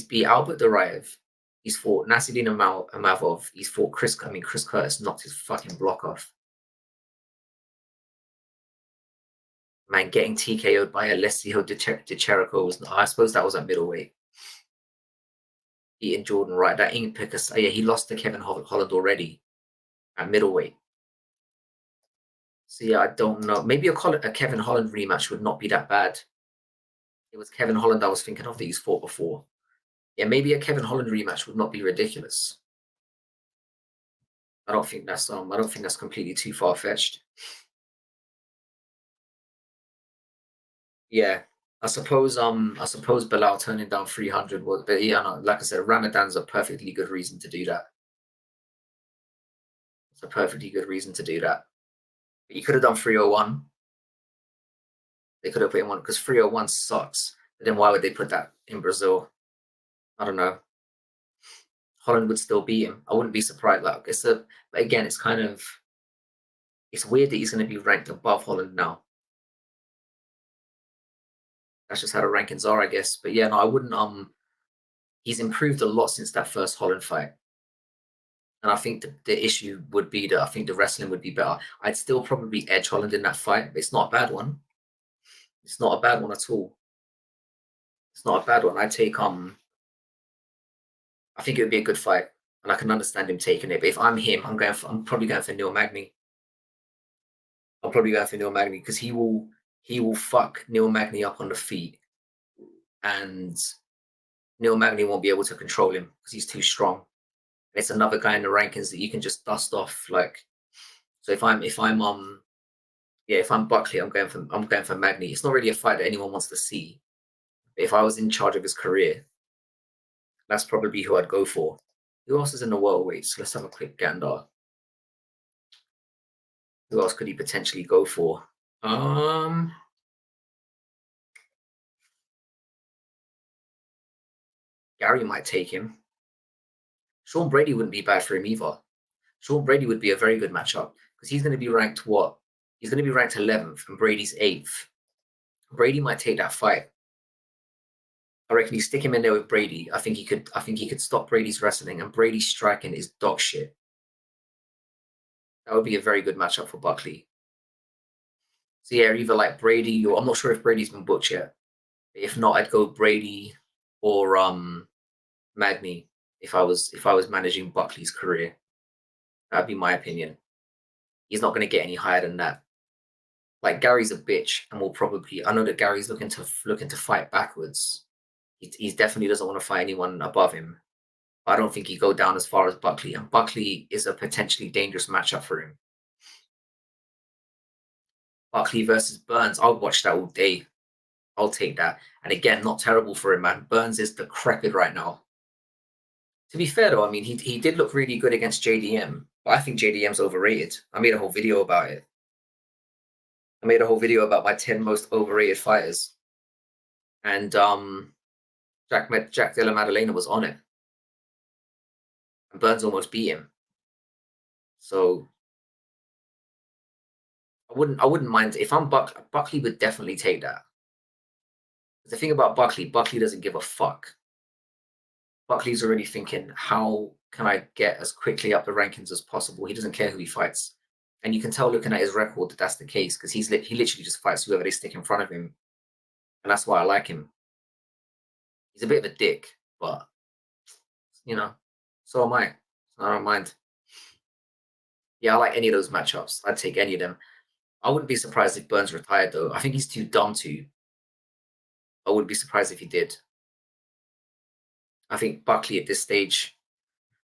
beat Albert Duraev. He's fought Nasiruddin Amavov. He's fought Chris Curtis knocked his fucking block off. Man, getting TKO'd by Alessio Di Chirico was, I suppose that was at middleweight. Beating Jordan Wright. That ain't pick us. Yeah, he lost to Kevin Holland already at middleweight. So yeah, I don't know. Maybe a Kevin Holland rematch would not be that bad. It was Kevin Holland I was thinking of that he's fought before. Yeah, maybe a Kevin Holland rematch would not be ridiculous. I don't think that's completely too far fetched. Yeah, I suppose Bilal turning down 300 was, but yeah, no, like I said, Ramadan's a perfectly good reason to do that. It's a perfectly good reason to do that. But you could have done 301. They could have put in one because 301 sucks. But then why would they put that in Brazil? I don't know. Holland would still beat him. I wouldn't be surprised. But again, it's weird that he's going to be ranked above Holland now. That's just how the rankings are, I guess. But yeah, no, I wouldn't. He's improved a lot since that first Holland fight, and I think the issue would be that I think the wrestling would be better. I'd still probably edge Holland in that fight, but it's not a bad one. It's not a bad one at all. It's not a bad one. I think it would be a good fight, and I can understand him taking it. But if I'm him, I'm probably going for Neil Magny. I'm probably going for Neil Magny because he will fuck Neil Magny up on the feet, and Neil Magny won't be able to control him because he's too strong. And it's another guy in the rankings that you can just dust off. Like, so if I'm Buckley, I'm going for Magny. It's not really a fight that anyone wants to see. But if I was in charge of his career, that's probably who I'd go for. Who else is in the welterweights? Let's have a quick gander. Who else could he potentially go for? Gary might take him. Sean Brady wouldn't be bad for him either. Sean Brady would be a very good matchup because he's going to be ranked what? He's going to be ranked 11th and Brady's 8th. Brady might take that fight. I reckon you stick him in there with Brady. I think he could. I think he could stop Brady's wrestling, and Brady's striking is dog shit. That would be a very good matchup for Buckley. So yeah, either like Brady or I'm not sure if Brady's been booked yet. If not, I'd go Brady or Magny if I was managing Buckley's career. That'd be my opinion. He's not going to get any higher than that. Like Gary's a bitch, and will probably. I know that Gary's looking to fight backwards. He definitely doesn't want to fight anyone above him. I don't think he'd go down as far as Buckley, and Buckley is a potentially dangerous matchup for him. Buckley versus Burns, I'll watch that all day. I'll take that. And again, not terrible for him, man. Burns is decrepit right now. To be fair though, I mean he did look really good against JDM, but I think JDM's overrated. I made a whole video about it. I made a whole video about my 10 most overrated fighters. And Jack Della Maddalena was on it. And Burns almost beat him. So I wouldn't mind if I'm Buckley would definitely take that. The thing about Buckley doesn't give a fuck. Buckley's already thinking, how can I get as quickly up the rankings as possible? He doesn't care who he fights. And you can tell looking at his record that that's the case because he literally just fights whoever they stick in front of him. And that's why I like him. He's a bit of a dick, but, so am I. So I don't mind. Yeah, I like any of those matchups. I'd take any of them. I wouldn't be surprised if Burns retired, though. I think he's too dumb to. I wouldn't be surprised if he did. I think Buckley at this stage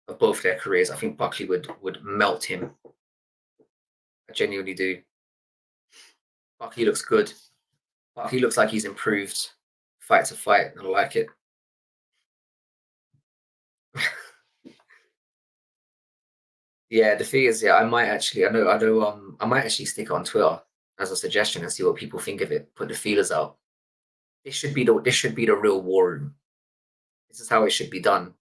of both their careers, I think Buckley would melt him. I genuinely do. Buckley looks good. Buckley looks like he's improved fight to fight, and I like it. Yeah, the thing is, yeah, I might actually, I might actually stick it on Twitter as a suggestion and see what people think of it. Put the feelers out. This should be the real war room. This is how it should be done.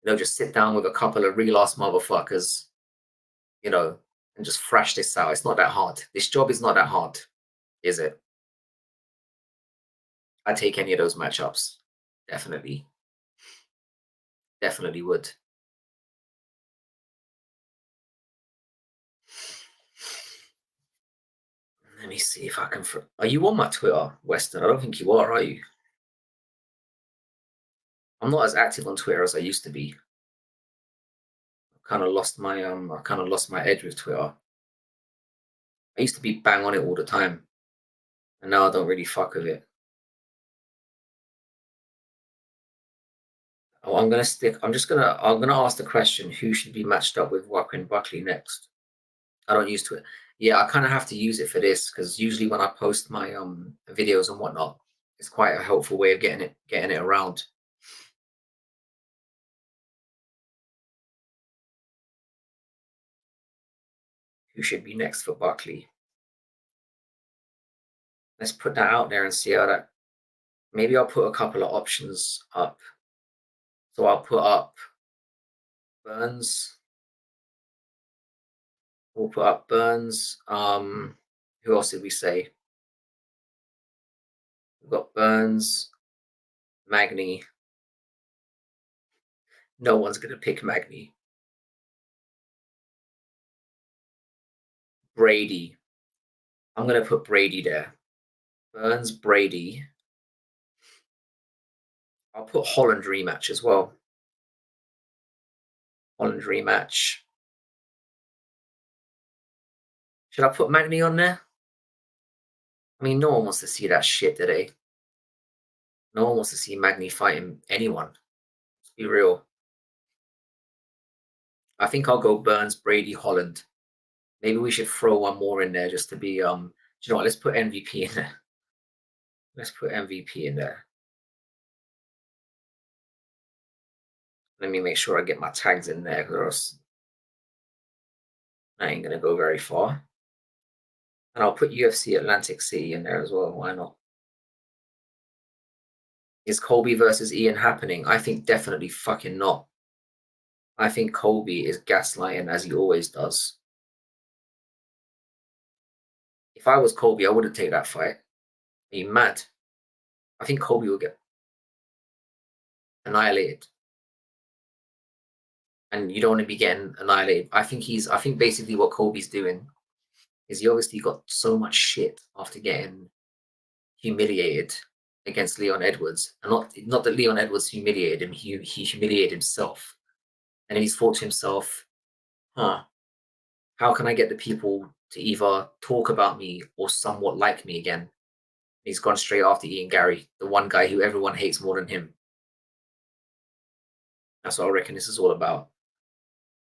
Just sit down with a couple of real ass motherfuckers, and just thrash this out. It's not that hard. This job is not that hard, is it? I'd take any of those matchups. Definitely. Definitely would. Let me see if I can. Are you on my Twitter, Weston? I don't think you are you? I'm not as active on Twitter as I used to be. I kind of lost my edge with Twitter. I used to be bang on it all the time, and now I don't really fuck with it. Oh, I'm gonna ask the question: who should be matched up with Joaquin Buckley next? I don't use Twitter. Yeah, I kind of have to use it for this because usually when I post my videos and whatnot, it's quite a helpful way of getting it around. Who should be next for Buckley? Let's put that out there and see how that. Maybe I'll put a couple of options up. So I'll put up Burns. We'll put up Burns. Who else did we say? We've got Burns, Magny. No one's gonna pick Magny. Brady. I'm gonna put Brady there. Burns, Brady. I'll put Holland rematch as well. Holland rematch. Should I put Magny on there? I mean, no one wants to see that shit today. No one wants to see Magny fighting anyone. Let's be real. I think I'll go Burns, Brady, Holland. Maybe we should throw one more in there just to be. Do you know what? Let's put MVP in there. Let's put MVP in there. Let me make sure I get my tags in there because I ain't gonna go very far. And I'll put UFC Atlantic City in there as well. Why not? Is Colby versus Ian happening? I think definitely fucking not. I think Colby is gaslighting as he always does. If I was Colby, I wouldn't take that fight. Are you mad? I think Colby will get. annihilated, and you don't want to be getting annihilated. I think basically what Colby's doing is he obviously got so much shit after getting humiliated against Leon Edwards, and not that Leon Edwards humiliated him, he humiliated himself, and then he's thought to himself, huh, how can I get the people to either talk about me or somewhat like me again? He's gone straight after Ian Gary, the one guy who everyone hates more than him. That's what I reckon this is all about.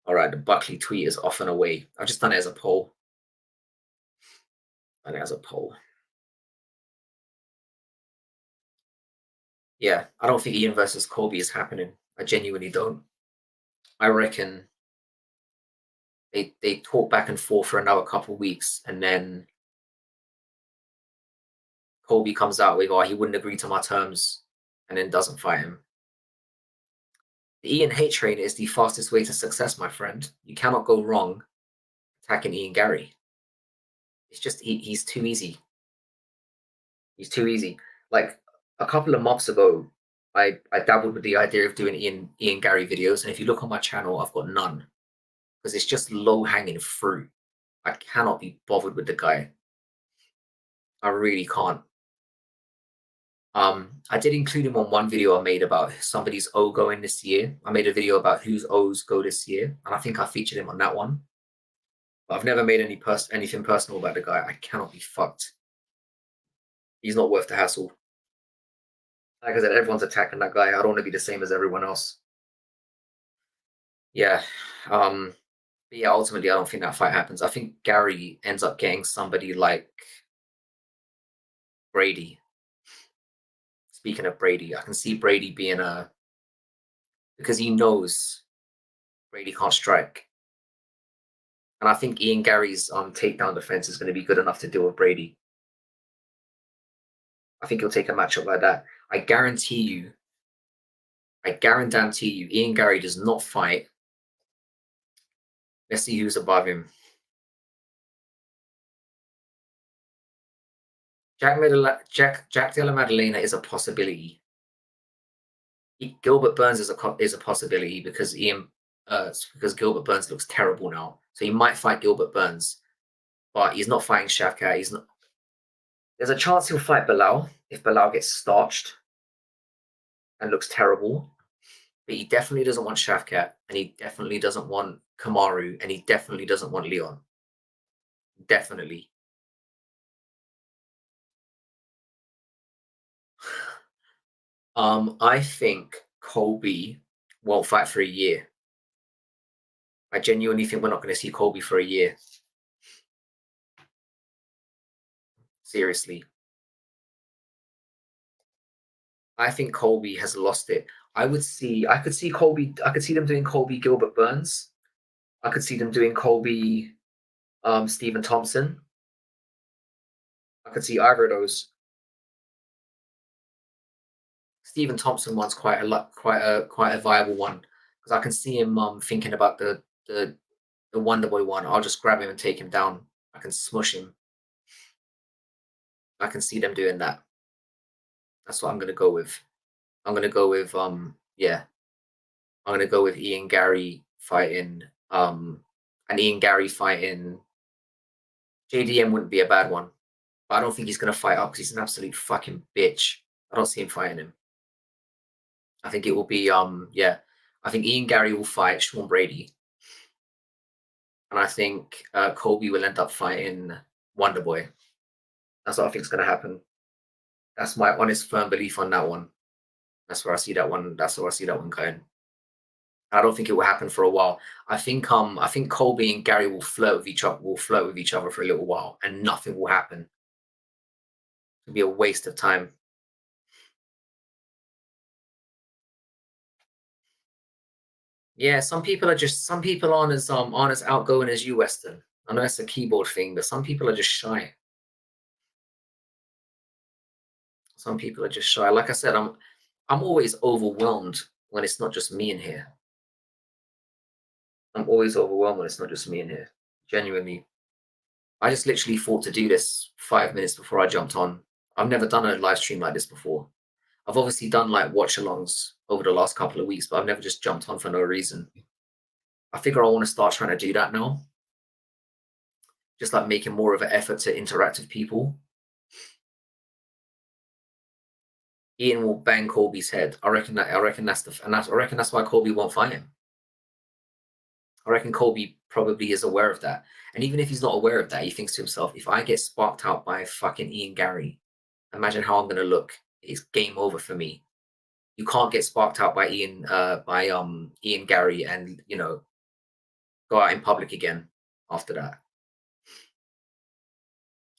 All right, the Buckley tweet is off and away. I've just done it as a poll. Done it as a poll. Yeah, I don't think Ian versus Colby is happening. I genuinely don't. I reckon they talk back and forth for another couple of weeks, and then Colby comes out with, "Oh, he wouldn't agree to my terms," and then doesn't fight him. The Ian hate train is the fastest way to success, my friend. You cannot go wrong attacking Ian Gary. It's just he's too easy. He's too easy. Like a couple of months ago, I dabbled with the idea of doing Ian Gary videos, and if you look on my channel, I've got none because it's just low hanging fruit. I cannot be bothered with the guy. I really can't. I did include him on one video I made about somebody's O going this year. I made a video about whose O's go this year, and I think I featured him on that one. But I've never made anything personal about the guy. I cannot be fucked. He's not worth the hassle. Like I said, everyone's attacking that guy. I don't want to be the same as everyone else. Yeah. But yeah, ultimately, I don't think that fight happens. I think Gary ends up getting somebody like Brady. Speaking of Brady, I can see Brady being because he knows Brady can't strike. And I think Ian Gary's takedown defense is going to be good enough to deal with Brady. I think he'll take a matchup like that. I guarantee you, Ian Gary does not fight. Let's see who's above him. Jack Della Maddalena is a possibility. Gilbert Burns is a possibility because because Gilbert Burns looks terrible now. So he might fight Gilbert Burns, but he's not fighting Shavkat. He's not. There's a chance he'll fight Bilal if Bilal gets starched and looks terrible. But he definitely doesn't want Shavkat, and he definitely doesn't want Kamaru, and he definitely doesn't want Leon. Definitely. I think Colby won't fight for a year. I genuinely think we're not going to see Colby for a year. Seriously. I think Colby has lost it. I could see them doing Colby Gilbert Burns. I could see them doing Colby Stephen Thompson. I could see either of those. Stephen Thompson one's quite a viable one because I can see him thinking about the Wonder Boy one. I'll just grab him and take him down. I can smush him. I can see them doing that. That's what I'm gonna go with. I'm gonna go with yeah. I'm gonna go with Ian Gary fighting and Ian Gary fighting JDM wouldn't be a bad one. But I don't think he's gonna fight up because he's an absolute fucking bitch. I don't see him fighting him. I think it will be yeah. I think Ian Gary will fight Sean Brady. And I think Colby will end up fighting Wonder Boy. That's what I think is going to happen. That's my honest, firm belief on that one. That's where I see that one. That's where I see that one going. I don't think it will happen for a while. I think Colby and Gary will flirt with each other for a little while, and nothing will happen. It'll be a waste of time. Yeah, some people aren't as outgoing as you, Weston. I know it's a keyboard thing, but some people are just shy. Some people are just shy. Like I said, I'm always overwhelmed when it's not just me in here. I'm always overwhelmed when it's not just me in here. Genuinely. I just literally thought to do this 5 minutes before I jumped on. I've never done a live stream like this before. I've obviously done like watch alongs over the last couple of weeks, but I've never just jumped on for no reason. I figure I want to start trying to do that now. Just like making more of an effort to interact with people. Ian will bang Colby's head. I reckon that's why Colby won't fight him. I reckon Colby probably is aware of that. And even if he's not aware of that, he thinks to himself, if I get sparked out by fucking Ian Gary, imagine how I'm gonna look. It's game over for me. You can't get sparked out by Ian Gary and go out in public again after that.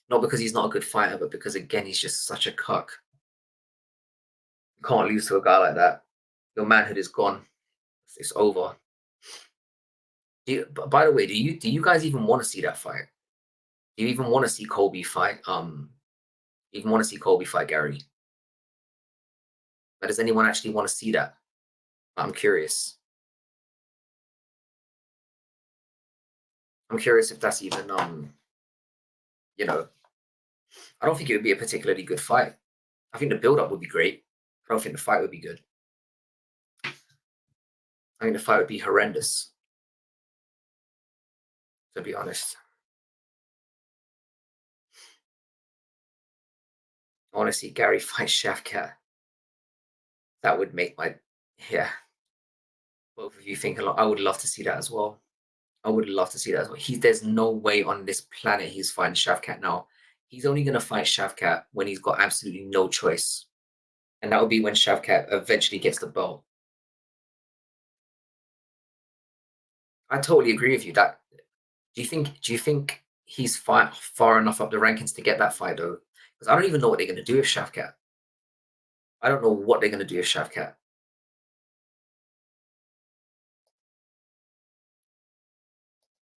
Not because he's not a good fighter, but because again he's just such a cuck. You can't lose to a guy like that. Your manhood is gone. It's over. By the way, do you guys even want to see that fight? Do you even want to see Colby fight? Even want to see Colby fight Gary? But does anyone actually want to see that? I'm curious. I'm curious if that's even I don't think it would be a particularly good fight. I think the build-up would be great. I don't think the fight would be good. I think the fight would be horrendous, to be honest. I want to see Gary fight Shavkat. That would make both of you think a lot. I would love to see that as well. I would love to see that as well. There's no way on this planet he's fighting Shavkat now. He's only going to fight Shavkat when he's got absolutely no choice. And that will be when Shavkat eventually gets the belt. I totally agree with you. Do you think he's far enough up the rankings to get that fight though? Because I don't even know what they're going to do with Shavkat. I don't know what they're going to do with Shavkat.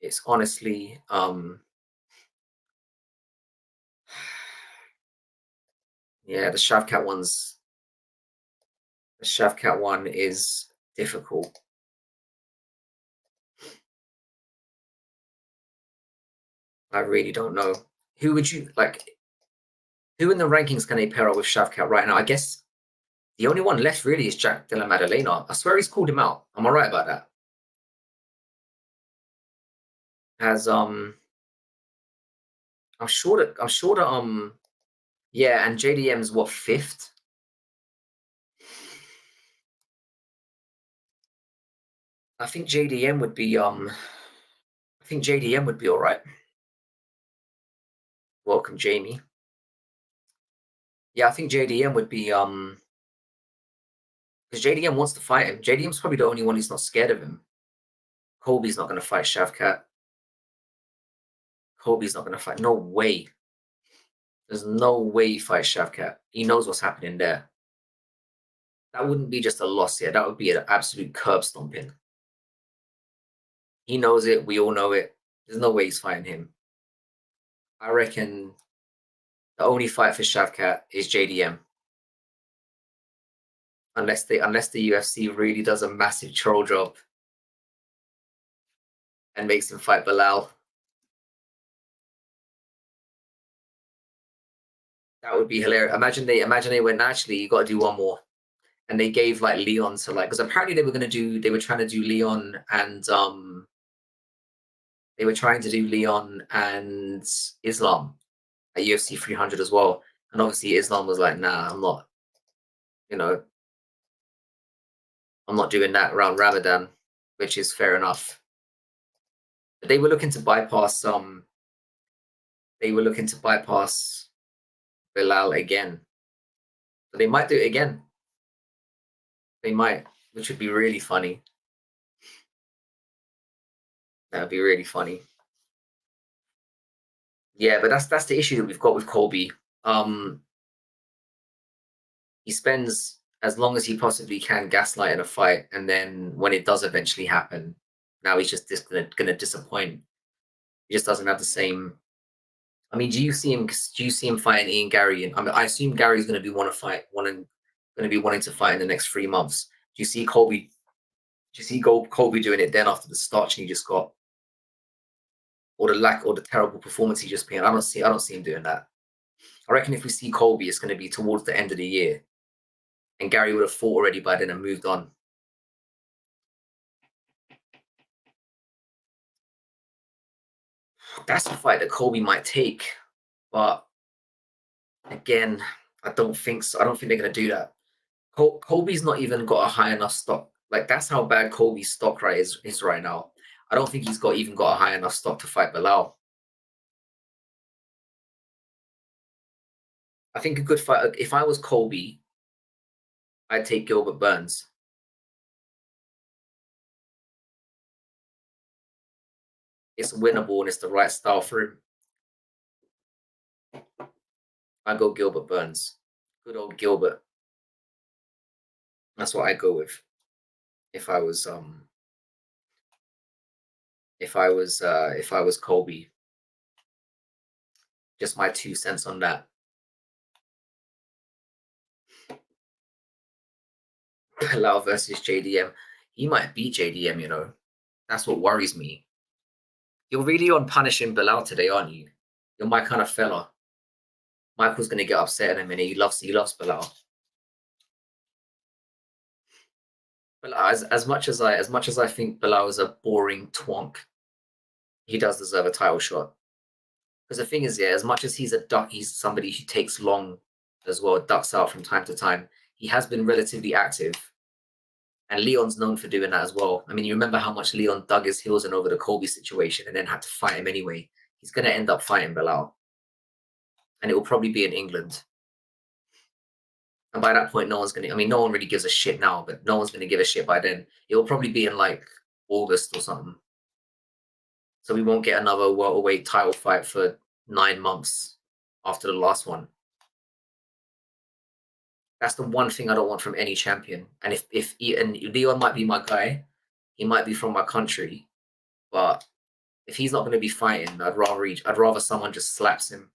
It's honestly, yeah, the Shavkat one is difficult. I really don't know. Who would you like? Who in the rankings can they pair up with Shavkat right now? I guess the only one left really is Jack Della Maddalena. I swear he's called him out. Am I right about that? As I'm sure that yeah, and JDM's what, 5th? I think JDM would be all right. Welcome, Jamie. Yeah, I think JDM would be because JDM wants to fight him. JDM's probably the only one who's not scared of him. Colby's not going to fight Shavkat. Colby's not going to fight. No way. There's no way he fights Shavkat. He knows what's happening there. That wouldn't be just a loss here. That would be an absolute curb stomping. He knows it. We all know it. There's no way he's fighting him. I reckon the only fight for Shavkat is JDM. Unless the UFC really does a massive troll job and makes him fight Bilal. That would be hilarious. Imagine they went, actually, you got to do one more. And they gave like Leon to because apparently they were trying to do Leon and Islam at UFC 300 as well. And obviously Islam was like, nah, I'm not, I'm not doing that around Ramadan, which is fair enough. But they were looking to bypass Bilal again. So they might do it again. They might, which would be really funny. That would be really funny. Yeah, but that's the issue that we've got with Colby. He spends as long as he possibly can gaslighting a fight, and then when it does eventually happen, now he's just going to disappoint. He just doesn't have the same. I mean, do you see him fighting Ian Gary? And I assume Gary's going to be wanting to fight in the next 3 months. Do you see Colby? Do you see Colby doing it then after the starch and he just got, or the terrible performance he just put in? I don't see him doing that. I reckon if we see Colby, it's going to be towards the end of the year. and Gary would have fought already by then and moved on. That's a fight that Colby might take, but again, I don't think so. I don't think they're gonna do that. Colby's not even got a high enough stock. Like that's how bad Colby's stock right is right now. I don't think he's even got a high enough stock to fight Bilal. I think a good fight. If I was Colby, I'd take Gilbert Burns. It's winnable and it's the right style for him. I go Gilbert Burns. Good old Gilbert. That's what I go with. If I was if I was Colby. Just my 2 cents on that. Bilal versus JDM. He might beat JDM, you know. That's what worries me. You're really on punishing Bilal today, aren't you? You're my kind of fella. Michael's gonna get upset in a minute. He loves Bilal. But as much as I think Bilal is a boring twonk, he does deserve a title shot. Because the thing is, yeah, as much as he's a duck, he's somebody who takes long as well, ducks out from time to time. He has been relatively active. And Leon's known for doing that as well. I mean, you remember how much Leon dug his heels in over the Colby situation and then had to fight him anyway. He's going to end up fighting Bilal. And it will probably be in England. And by that point, no one's going to, I mean, no one really gives a shit now, but no one's going to give a shit by then. It will probably be in like August or something. So we won't get another welterweight title fight for 9 months after the last one. That's the one thing I don't want from any champion. And if Leon might be my guy, he might be from my country, but if he's not going to be fighting, I'd rather someone just slaps him,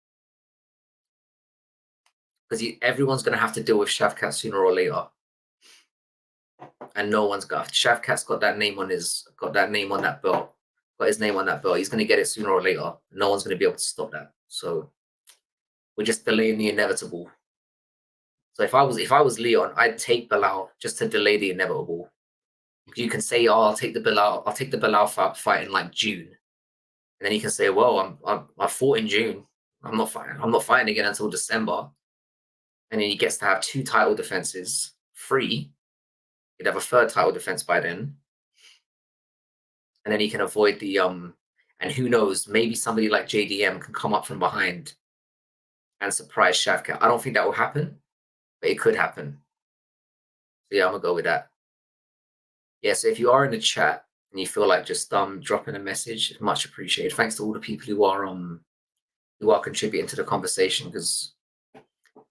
because everyone's going to have to deal with Shavkat sooner or later, and no one's got Shavkat's got that name on that belt, got his name on that belt. He's going to get it sooner or later. No one's going to be able to stop that. So we're just delaying the inevitable. So if I was Leon, I'd take Bilal just to delay the inevitable. You can say, "Oh, I'll take the Bilal fight in like June," and then you can say, "Well, I fought in June. I'm not fighting again until December." And then he gets to have 2 title defenses free. He'd have a 3rd title defense by then, and then he can avoid the And who knows? Maybe somebody like JDM can come up from behind and surprise Shavkat. I don't think that will happen, but it could happen. So yeah, I'm gonna go with that. Yeah. So if you are in the chat and you feel like just dropping a message, much appreciated. Thanks to all the people who are contributing to the conversation, because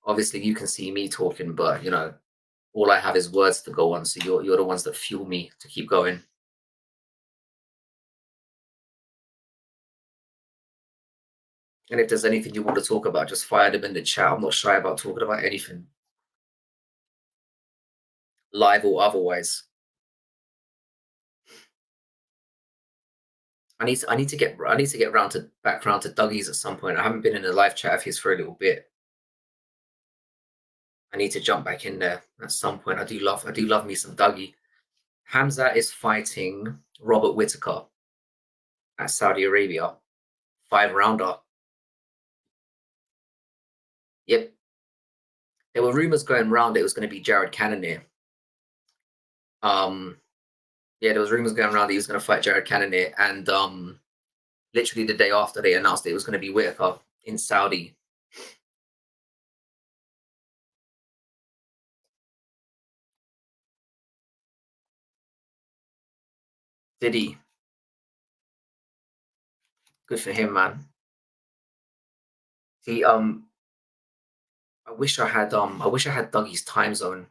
obviously you can see me talking, but you know, all I have is words to go on. So you're the ones that fuel me to keep going. And if there's anything you want to talk about, just fire them in the chat. I'm not shy about talking about anything, live or otherwise. I need to get back round to Dougie's at some point. I haven't been in a live chat of his for a little bit. I need to jump back in there at some point. I do love me some Dougie. Hamza is fighting Robert Whittaker at Saudi Arabia. 5-rounder. Yep. There were rumors going around it was going to be Jared Cannonier. Yeah, there was rumors going around that he was going to fight Jared Cannonier, and literally the day after they announced it was going to be Whittaker in Saudi. Did he? Good for him, man. See, I wish I had Dougie's time zone.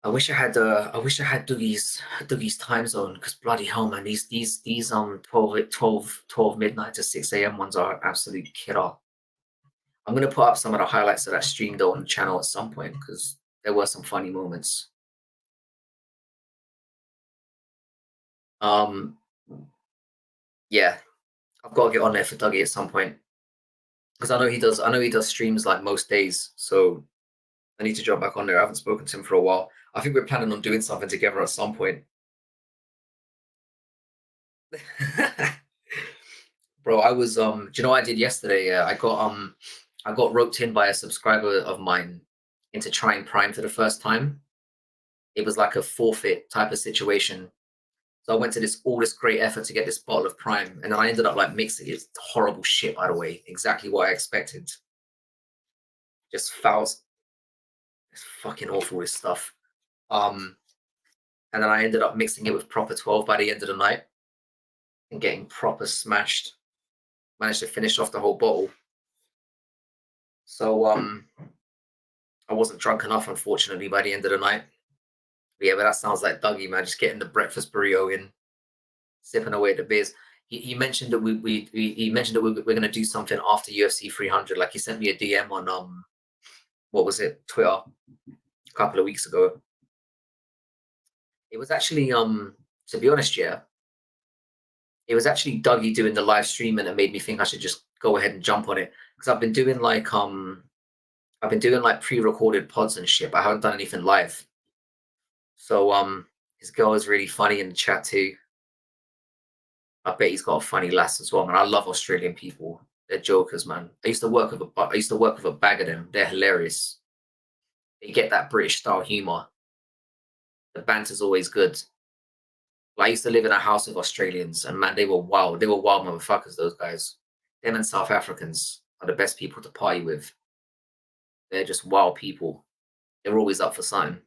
I wish I had Dougie's time zone, because bloody hell, man, these 12 midnight to 6 a.m. ones are absolute killer. I'm gonna put up some of the highlights of that stream though on the channel at some point, because there were some funny moments. Yeah, I've got to get on there for Dougie at some point. because I know he does streams like most days, so I need to jump back on there. I haven't spoken to him for a while. I think we're planning on doing something together at some point. Bro, I was do you know what I did yesterday? I got roped in by a subscriber of mine into trying Prime for the first time. It was like a forfeit type of situation. So I went to this great effort to get this bottle of Prime, and then I ended up like mixing it. It's horrible shit, by the way. Exactly what I expected. Just fouls. It's fucking awful, this stuff. Um, and then I ended up mixing it with proper 12 by the end of the night and getting proper smashed. Managed to finish off the whole bottle. So I wasn't drunk enough, unfortunately, by the end of the night. But yeah, but that sounds like Dougie, man. Just getting the breakfast burrito in, sipping away at the beers. He mentioned that he mentioned that we're going to do something after UFC 300. Like he sent me a DM on what was it, Twitter, a couple of weeks ago. It was actually to be honest, yeah, it was actually Dougie doing the live streaming that made me think I should just go ahead and jump on it, because I've been doing like pre-recorded pods and shit, but I haven't done anything live. So his girl is really funny in the chat too. I bet he's got a funny lass as well, man. I love Australian people. They're jokers, man. I used to work with a bag of them. They're hilarious. They get that British style humor. The banter's always good. Like, I used to live in a house with Australians, and man, they were wild. They were wild motherfuckers, those guys. Them and South Africans are the best people to party with. They're just wild people. They're always up for something.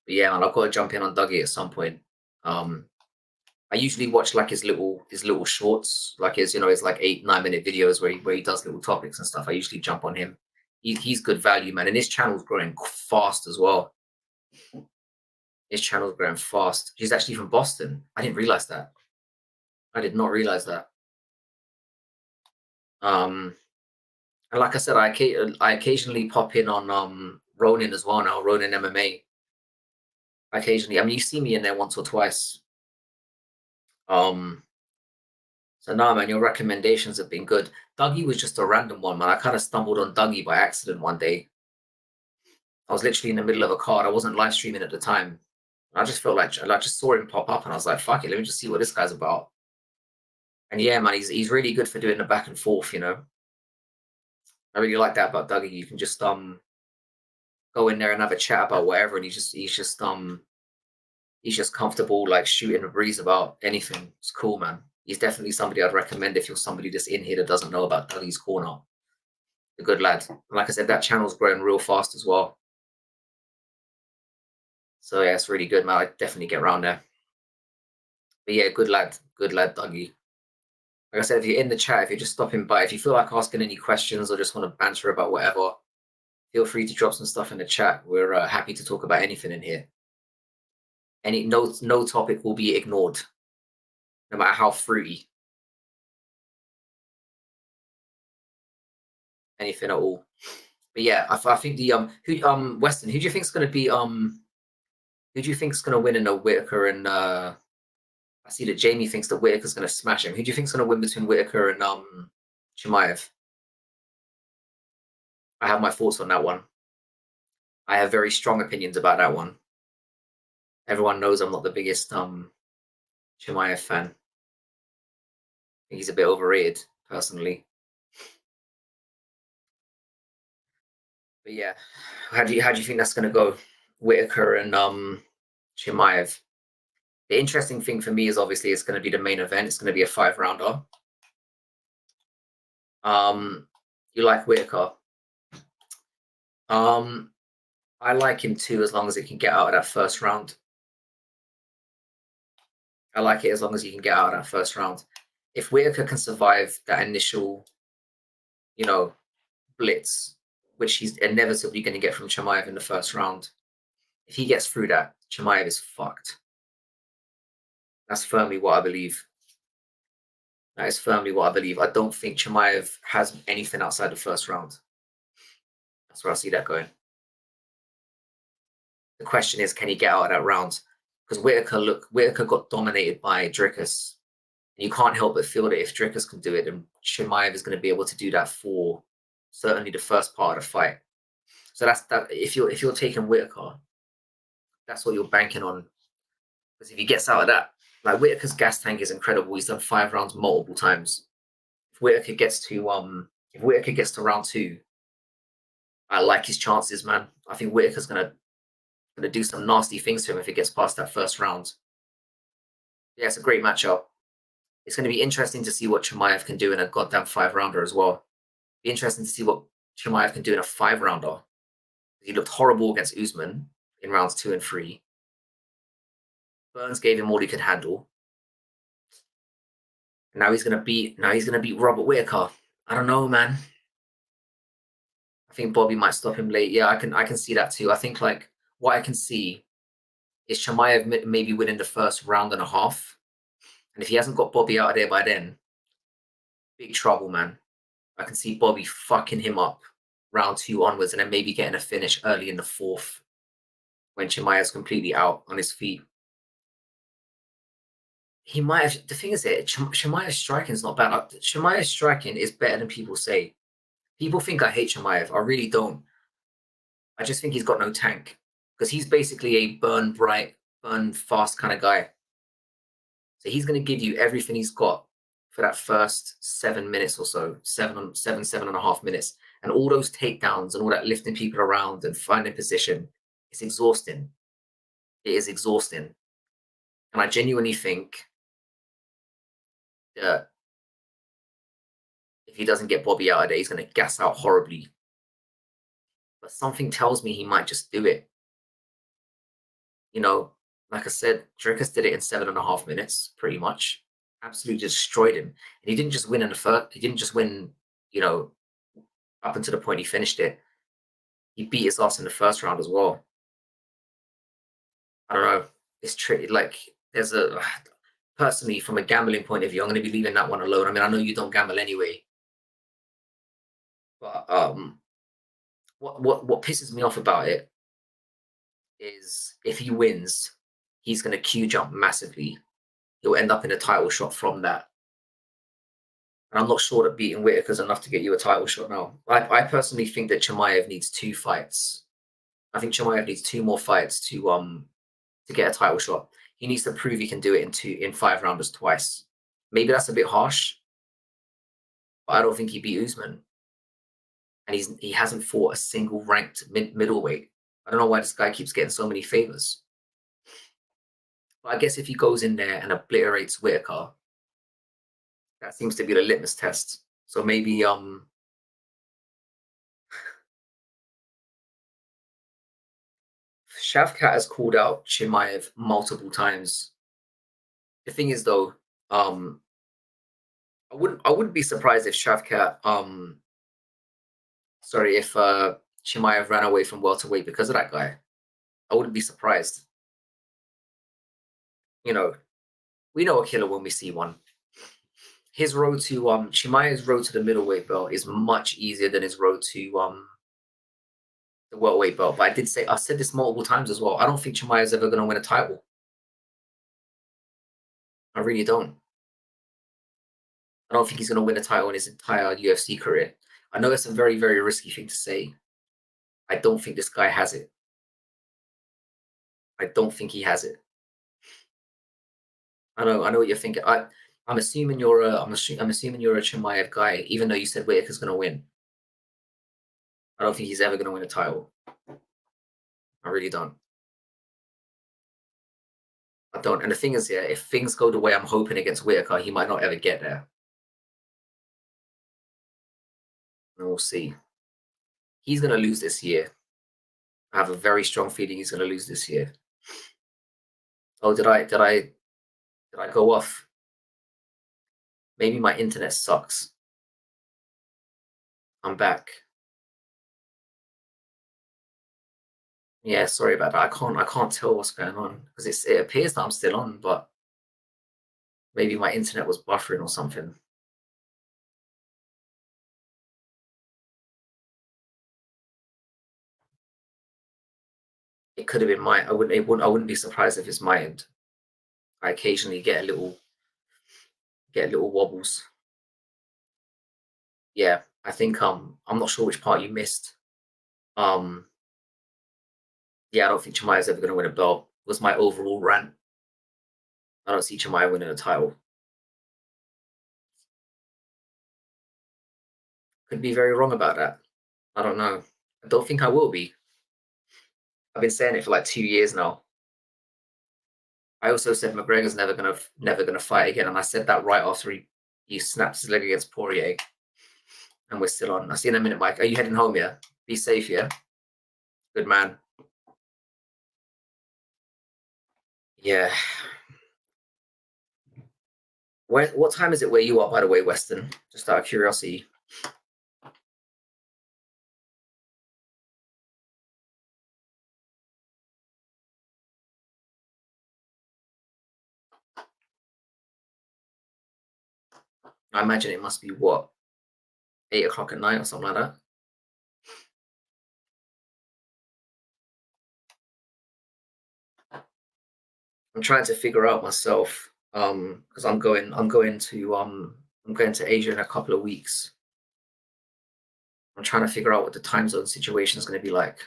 But yeah, man, I've got to jump in on Dougie at some point. I usually watch like his little shorts, like his like 8-9 minute videos where he does little topics and stuff. I usually jump on him. He's good value, man, and his channel's growing fast as well. His channel's growing fast. He's actually from Boston. I didn't realize that. I did not realize that. And like I said, I occasionally pop in on Ronin as well now. Ronin MMA. Occasionally, I mean, you see me in there once or twice. Um, so nah, man, your recommendations have been good. Dougie was just a random one, man. I kind of stumbled on Dougie by accident one day. I was literally in the middle of a card. I wasn't live streaming at the time. I just felt like I just saw him pop up, and I was like, "Fuck it, let me just see what this guy's about." And yeah, man, he's really good for doing the back and forth. I really like that about Dougie. You can just go in there and have a chat about whatever, and he's just comfortable, like shooting a breeze about anything. It's cool, man. He's definitely somebody I'd recommend if you're somebody that's in here that doesn't know about Dougie's Corner. A good lad. And like I said, that channel's growing real fast as well. So yeah, it's really good, man. I definitely get around there. But yeah, good lad, Dougie. Like I said, if you're in the chat, if you're just stopping by, if you feel like asking any questions or just want to banter about whatever, feel free to drop some stuff in the chat. We're happy to talk about anything in here. No topic will be ignored, no matter how fruity. Anything at all. But yeah, I think the Weston, who do you think's going to be who do you think's going to win in a Whitaker and I see that Jamie thinks that Whitaker's going to smash him. Who do you think's going to win between Whitaker and Chimaev? I have my thoughts on that one. I have very strong opinions about that one. Everyone knows I'm not the biggest Chimaev fan. I think he's a bit overrated, personally. But yeah, how do you think that's going to go? Whitaker and Chimaev. The interesting thing for me is obviously it's going to be the main event. It's going to be a 5-rounder. You like Whitaker? I like him too, as long as he can get out of that first round. I like it as long as he can get out of that first round. If Whitaker can survive that initial, blitz, which he's inevitably going to get from Chimaev in the first round, if he gets through that, Chimaev is fucked. That's firmly what I believe. That is firmly what I believe. I don't think Chimaev has anything outside the first round. That's where I see that going. The question is, can he get out of that round? Because Whitaker got dominated by Dricus And you can't help but feel that if Drickers can do it, then Chimaev is going to be able to do that for certainly the first part of the fight. So that's that. If you're taking Whitaker, that's what you're banking on. Because if he gets out of that, like Whitaker's gas tank is incredible. He's done 5 rounds multiple times. If Whitaker gets to round 2, I like his chances, man. I think Whitaker's gonna do some nasty things to him if he gets past that first round. Yeah, it's a great matchup. It's going to be interesting to see what Chimaev can do in a goddamn 5 rounder as well. Be interesting to see what Chimaev can do in a 5 rounder. He looked horrible against Usman in rounds 2 and 3. Burns gave him all he could handle. Now he's gonna beat Robert Whitaker. I don't know, man. I think Bobby might stop him late. Yeah, I can see that too. I think like what I can see is Chimaev maybe winning the first round and a half. And if he hasn't got Bobby out of there by then, big trouble, man. I can see Bobby fucking him up round 2 onwards and then maybe getting a finish early in the 4th when Chimaev's completely out on his feet. He might have. The thing is, Chimaev's striking is not bad. Chimaev's striking is better than people say. People think I hate Chimaev. I really don't. I just think he's got no tank because he's basically a burn bright, burn fast kind of guy. So he's going to give you everything he's got for that first 7 minutes or so, 7.5 minutes. And all those takedowns and all that lifting people around and finding position, it's exhausting. It is exhausting. And I genuinely think that if he doesn't get Bobby out of there, he's going to gas out horribly. But something tells me he might just do it. You know, like I said, Dricus did it in 7.5 minutes, pretty much. Absolutely destroyed him. And he didn't just win in the first, he didn't just win, you know, up until the point he finished it. He beat his ass in the first round as well. I don't know. It's tricky. Like, there's a personally, from a gambling point of view, I'm going to be leaving that one alone. I mean, I know you don't gamble anyway, but what pisses me off about it is if he wins, he's going to Q jump massively. He'll end up in a title shot from that. And I'm not sure that beating Whitaker is enough to get you a title shot now. I personally think that Chimaev needs 2 fights. I think Chimaev needs 2 more fights to get a title shot. He needs to prove he can do it in 5 rounders twice. Maybe that's a bit harsh, but I don't think he beat Usman. And he hasn't fought a single ranked middleweight. I don't know why this guy keeps getting so many favors. But I guess if he goes in there and obliterates Whitaker, that seems to be the litmus test. So maybe Shavkat has called out Chimaev multiple times. The thing is though, I wouldn't be surprised if Shavkat if Chimaev ran away from welterweight because of that guy. I wouldn't be surprised. You know, we know a killer when we see one. His road to Chimaev's road to the middleweight belt is much easier than his road to the welterweight belt. But I said this multiple times as well. I don't think Chimaev's ever going to win a title. I really don't. I don't think he's going to win a title in his entire UFC career. I know it's a very, very risky thing to say. I don't think this guy has it. I don't think he has it. I know what you're thinking. I'm assuming you're a Chimaev guy, even though you said Whitaker's going to win. I don't think he's ever going to win a title. I really don't. I don't. And the thing is, yeah, if things go the way I'm hoping against Whitaker, he might not ever get there. And we'll see. He's going to lose this year. I have a very strong feeling he's going to lose this year. Oh, did I go off? Maybe my internet sucks. I'm back. Yeah, sorry about that. I can't tell what's going on because it appears that I'm still on, but maybe my internet was buffering or something. It could have been I wouldn't be surprised if it's my end. I occasionally get a get little wobbles. Yeah, I think I'm not sure which part you missed. Um, yeah, I don't think Chimae's ever going to win a belt. Was my overall rant. I don't see Chimae winning a title. Could be very wrong about that. I don't know. I don't think I will be. I've been saying it for like 2 years now. I also said McGregor's never gonna fight again, and I said that right after he snaps his leg against Poirier, and we're still on. I'll see you in a minute, Mike. Are you heading home? Yeah. Be safe. Yeah. Good man. Yeah. What time is it where you are, by the way, Weston? Just out of curiosity. I imagine it must be what, 8 o'clock at night or something like that. I'm trying to figure out myself, because I'm going to Asia in a couple of weeks. I'm trying to figure out what the time zone situation is going to be like.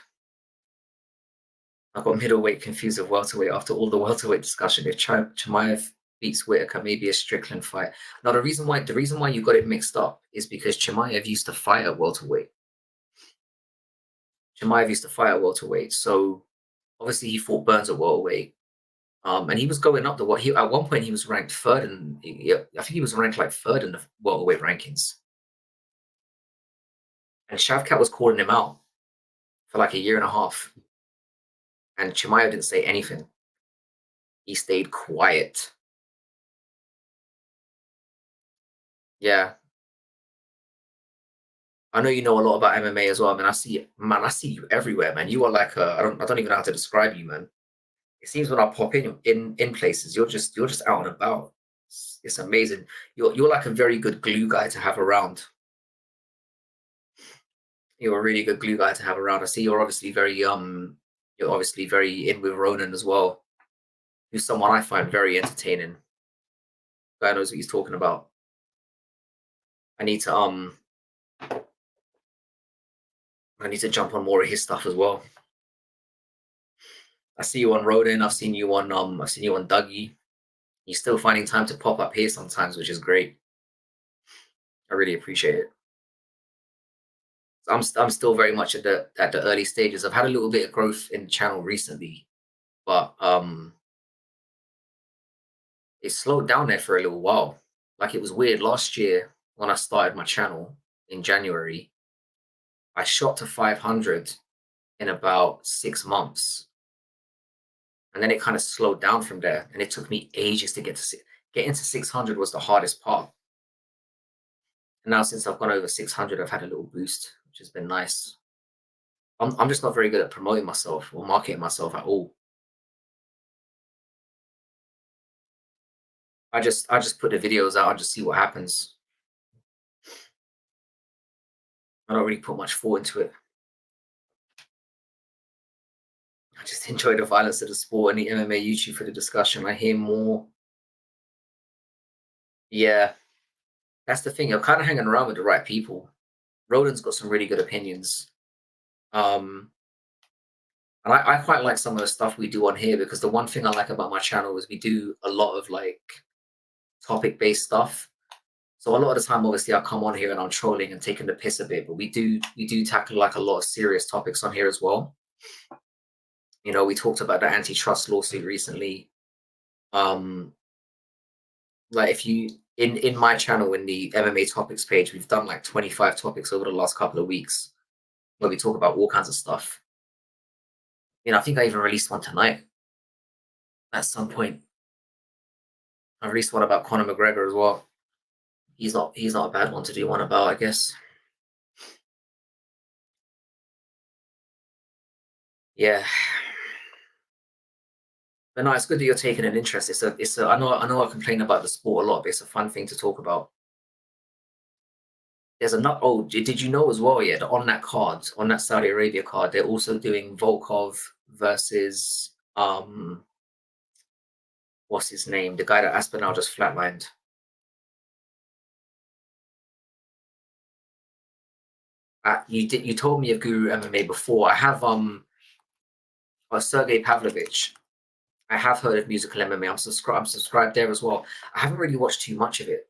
I got middleweight confused with welterweight after all the welterweight discussion. If Chimaev beats Whitaker, maybe a Strickland fight. Now the reason why you got it mixed up is because Chimaev used to fight at welterweight. Chimaev used to fight at welterweight, so obviously he fought Burns at welterweight. And he was going up the what he at one point he was ranked third, and I think he was ranked like third in the welterweight rankings. And Shavkat was calling him out for like a year and a half, and Chimaev didn't say anything. He stayed quiet. Yeah, I know you know a lot about MMA as well, man. I see you everywhere, man. You are like I don't even know how to describe you, man. It seems when I pop in places, you're just out and about. It's amazing. You're like a very good glue guy to have around. You're a really good glue guy to have around. I see you're obviously very in with Ronan as well, who's someone I find very entertaining. Guy knows what he's talking about. I need to I need to jump on more of his stuff as well. I see you on Ronan. I've seen you on Dougie. You're still finding time to pop up here sometimes, which is great. I really appreciate it. I'm still very much at the early stages. I've had a little bit of growth in the channel recently, but it slowed down there for a little while. Like it was weird last year when I started my channel in January. I shot to 500 in about 6 months, and then it kind of slowed down from there. And it took me ages to get into 600 was the hardest part. And now since I've gone over 600, I've had a little boost, which has been nice. I'm just not very good at promoting myself or marketing myself at all. I just put the videos out. I just see what happens. I don't really put much thought into it. I just enjoy the violence of the sport and the MMA YouTube for the discussion. I hear more. Yeah, that's the thing. You're kind of hanging around with the right people. Roland's got some really good opinions. Um, and I quite like some of the stuff we do on here because the one thing I like about my channel is we do a lot of like topic-based stuff. So a lot of the time, obviously, I come on here and I'm trolling and taking the piss a bit, but we do tackle like a lot of serious topics on here as well. You know, we talked about the antitrust lawsuit recently. Um, like if you in my channel in the MMA topics page, we've done like 25 topics over the last couple of weeks where we talk about all kinds of stuff. You know, I think I even released one tonight at some point. I released one about Conor McGregor as well. He's not a bad one to do one about, I guess. Yeah. But no, it's good that you're taking an interest. I know I complain about the sport a lot, but it's a fun thing to talk about. There's a not. Oh, did you know as well? Yeah, that on that card, on that Saudi Arabia card, they're also doing Volkov versus what's his name? The guy that Aspinall just flatlined. You told me of Guru MMA before. I have Sergey Pavlovich. I have heard of musical MMA. I'm subscribed there as well. I haven't really watched too much of it.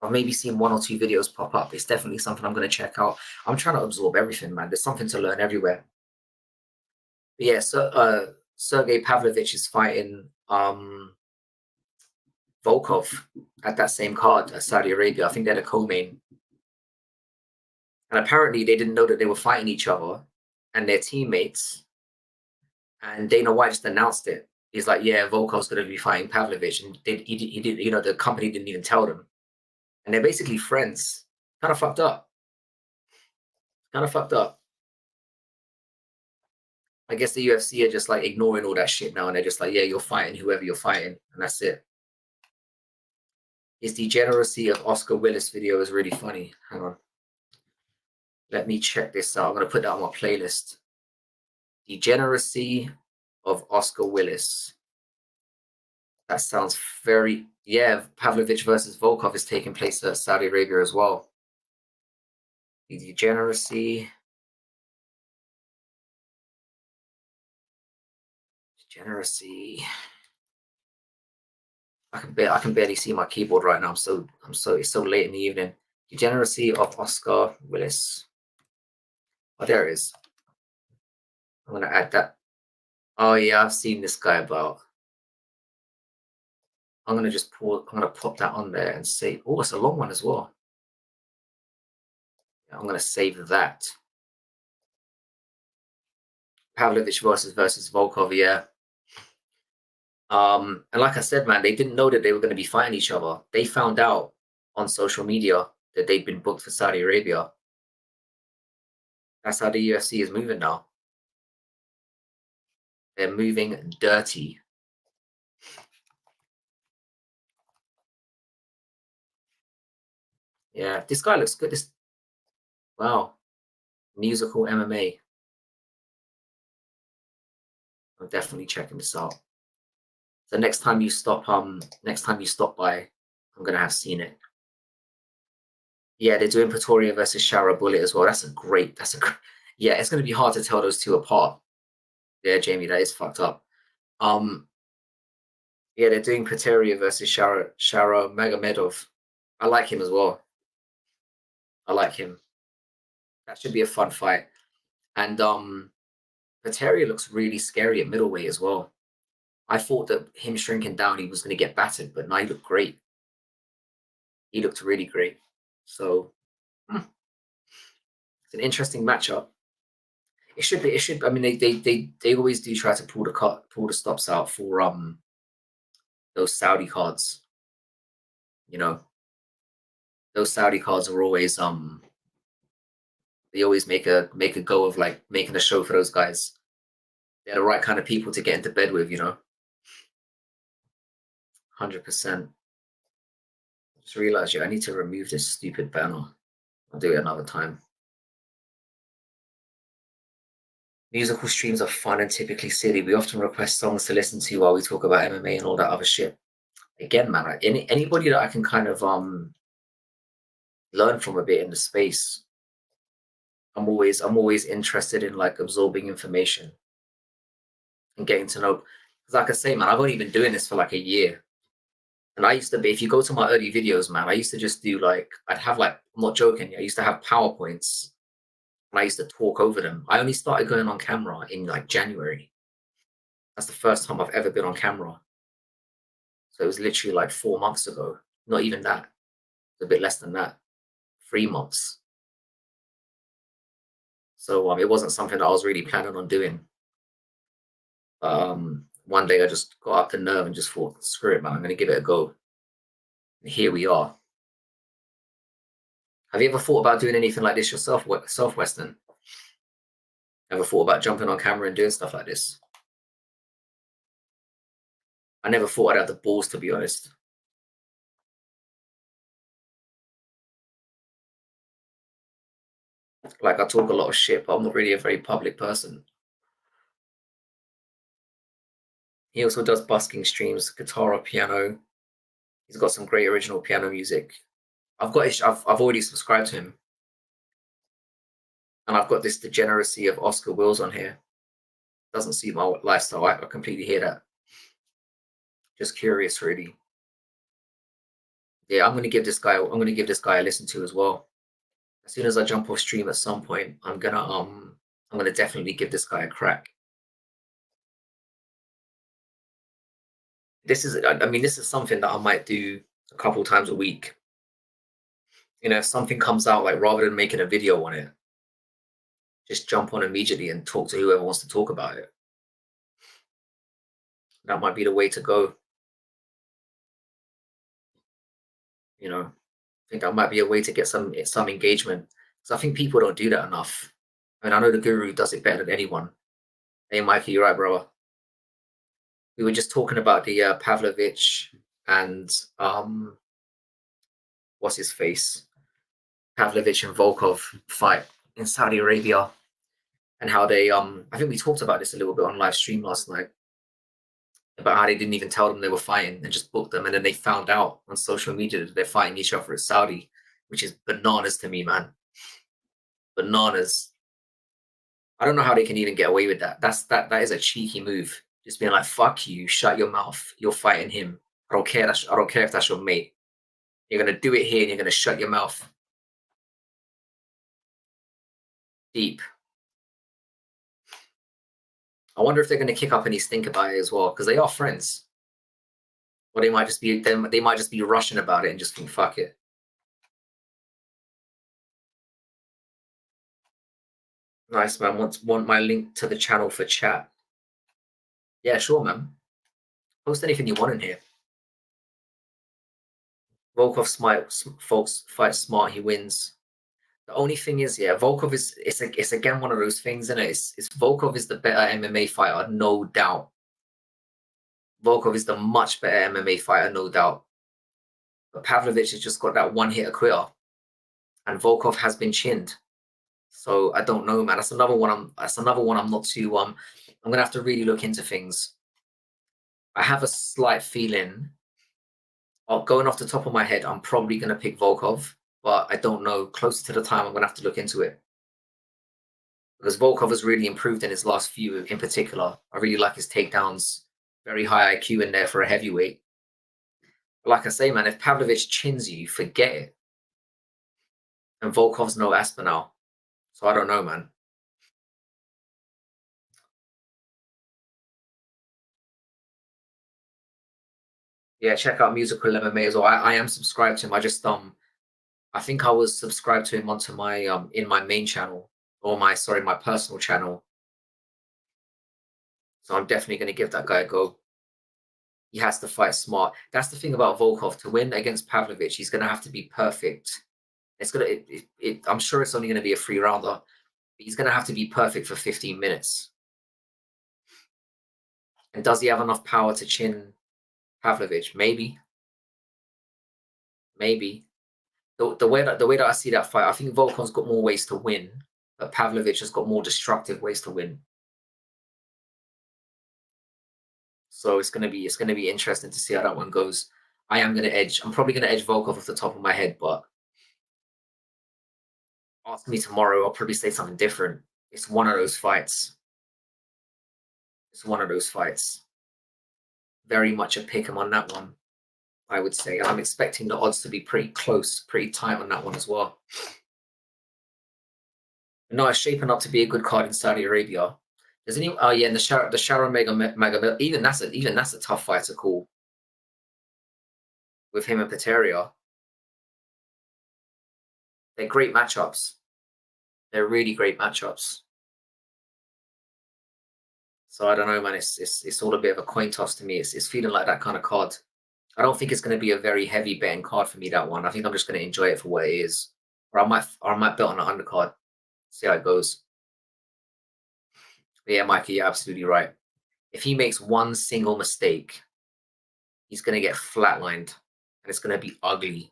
I've maybe seen one or two videos pop up. It's definitely something I'm going to check out. I'm trying to absorb everything, man. There's something to learn everywhere. But yeah, so Sergey Pavlovich is fighting Volkov at that same card at Saudi Arabia. I think they're the co-main. And apparently they didn't know that they were fighting each other and their teammates. And Dana White just announced it. He's like, yeah, Volkov's going to be fighting Pavlovich. And he did, the company didn't even tell them. And they're basically friends. Kind of fucked up. Kind of fucked up. I guess the UFC are just like ignoring all that shit now. And they're just like, yeah, you're fighting whoever you're fighting. And that's it. His degeneracy of Oscar Willis video is really funny. Hang on. Let me check this out. I'm going to put that on my playlist. Degeneracy of Oscar Willis. That sounds very, yeah, Pavlovich versus Volkov is taking place at Saudi Arabia as well. The degeneracy. Degeneracy. I can barely see my keyboard right now. It's so late in the evening. Degeneracy of Oscar Willis. Oh, there it is. I'm gonna add that. Oh yeah, I've seen this guy about. I'm gonna pop that on there and save. Oh, it's a long one as well. I'm gonna save that. Pavlovich versus Volkov, yeah. And like I said, man, they didn't know that they were going to be fighting each other. They found out on social media that they'd been booked for Saudi Arabia. That's how the UFC is moving now. They're moving dirty. Yeah, this guy looks good. Wow, musical MMA. I'm definitely checking this out. So next time you stop by, I'm gonna have seen it. Yeah, they're doing Pretoria versus Shara Bullet as well. Yeah, it's gonna be hard to tell those two apart. Yeah, Jamie, that is fucked up. Um, yeah, they're doing Pretoria versus Shara Magomedov. I like him as well. I like him. That should be a fun fight. And Pretoria looks really scary at middleweight as well. I thought that him shrinking down, he was going to get battered, but now he looked great. He looked really great. So it's an interesting matchup. It should be. It should. I mean, they always do try to pull the stops out for those Saudi cards. You know, those Saudi cards are always they always make a go of like making a show for those guys. They're the right kind of people to get into bed with, 100%. Just realized, I need to remove this stupid banner. I'll do it another time. Musical streams are fun and typically silly. We often request songs to listen to while we talk about MMA and all that other shit. Again, man, anybody that I can kind of learn from a bit in the space, I'm always interested in like absorbing information and getting to know. Because like I say, man, I've only been doing this for like a year. And I used to be, if you go to my early videos, man, I used to just do like, I'd have like, I'm not joking, I used to have PowerPoints and I used to talk over them. I only started going on camera in like January. That's the first time I've ever been on camera. So it was literally like 4 months ago. Not even that. It's a bit less than that. 3 months. So it wasn't something that I was really planning on doing. One day I just got up the nerve and just thought, screw it, man, I'm going to give it a go. And here we are. Have you ever thought about doing anything like this yourself, Western? Ever thought about jumping on camera and doing stuff like this? I never thought I'd have the balls, to be honest. Like, I talk a lot of shit, but I'm not really a very public person. He also does busking streams, guitar or piano. He's got some great original piano music. I've already subscribed to him. And I've got this degeneracy of Oscar Wills on here. Doesn't suit my lifestyle. I completely hear that. Just curious, really. Yeah, I'm gonna give this guy. I'm gonna give this guy a listen to as well. As soon as I jump off stream at some point, I'm gonna definitely give this guy a crack. This is, I mean, this is something that I might do a couple times a week. You know, if something comes out, like rather than making a video on it, just jump on immediately and talk to whoever wants to talk about it. That might be the way to go. You know, I think that might be a way to get some engagement. Because I think people don't do that enough. I mean, I know the guru does it better than anyone. Hey, Mikey, you're right, brother. We were just talking about the Pavlovich and what's his face, Pavlovich and Volkov fight in Saudi Arabia, and how they I think we talked about this a little bit on live stream last night about how they didn't even tell them they were fighting and just booked them, and then they found out on social media that they're fighting each other at Saudi, which is bananas to me, man. Bananas. I don't know how they can even get away with that. That is a cheeky move. Just being like, "Fuck you, shut your mouth. You're fighting him. I don't care. I don't care if that's your mate. You're gonna do it here, and you're gonna shut your mouth." Deep. I wonder if they're gonna kick up any stink about it as well, because they are friends. Or they might just be they might just be rushing about it and just think, "Fuck it." Nice, man. Want my link to the channel for chat? Yeah, sure, man. Post anything you want in here. Volkov smart, folks fight smart. He wins. The only thing is, yeah, Volkov is it's again one of those things, isn't it? It's Volkov is the better MMA fighter, no doubt. Volkov is the much better MMA fighter, no doubt. But Pavlovich has just got that one hitter quitter, and Volkov has been chinned. So I don't know, man. That's another one. I'm not too. I'm gonna have to really look into things. I have a slight feeling. Going off the top of my head, I'm probably gonna pick Volkov, but I don't know. Closer to the time, I'm gonna have to look into it because Volkov has really improved in his last few, in particular. I really like his takedowns. Very high IQ in there for a heavyweight. But like I say, man, if Pavlovich chins you, forget it. And Volkov's no Aspinall, so I don't know, man. Yeah, check out Musical MMA as well. I am subscribed to him. I think I was subscribed to him onto my in my main channel or my personal channel. So I'm definitely gonna give that guy a go. He has to fight smart. That's the thing about Volkov. To win against Pavlovich, he's gonna have to be perfect. I'm sure it's only gonna be a 3 rounder. He's gonna have to be perfect for 15 minutes. And does he have enough power to chin Pavlovich? Maybe. Maybe. The way that I see that fight, I think Volkov's got more ways to win, but Pavlovich has got more destructive ways to win. So it's gonna be interesting to see how that one goes. I'm probably gonna edge Volkov off the top of my head, but ask me tomorrow, I'll probably say something different. It's one of those fights. It's one of those fights. Very much a pick 'em on that one, I would say. I'm expecting the odds to be pretty close, pretty tight on that one as well. No, it's shaping up to be a good card in Saudi Arabia. Does anyone? Oh yeah, and the Sharon Mega even that's a tough fight to call with him and Pateria. They're great matchups. They're really great matchups. So I don't know, man. It's all a bit of a coin toss to me. It's feeling like that kind of card. I don't think it's going to be a very heavy betting card for me. That one. I think I'm just going to enjoy it for what it is, or I might bet on the undercard. See how it goes. But yeah, Mikey, you're absolutely right. If he makes one single mistake, he's going to get flatlined, and it's going to be ugly.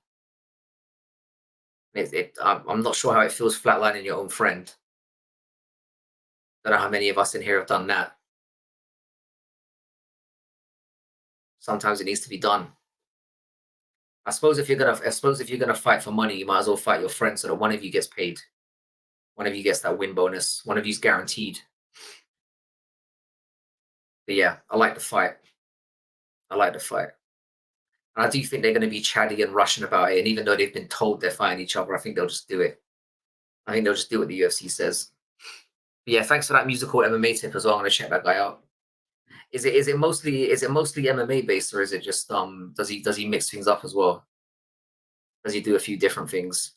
I'm not sure how it feels flatlining your own friend. Don't know how many of us in here have done that. Sometimes it needs to be done. I suppose if you're gonna fight for money, you might as well fight your friend so that one of you gets paid. One of you gets that win bonus. One of you's guaranteed. But yeah, I like the fight. I like the fight. And I do think they're going to be chatty and rushing about it. And even though they've been told they're fighting each other, I think they'll just do it. I think they'll just do what the UFC says. But yeah, thanks for that musical MMA tip as well. I'm going to check that guy out. Is it mostly MMA based, or is it just does he mix things up as well? Does he do a few different things?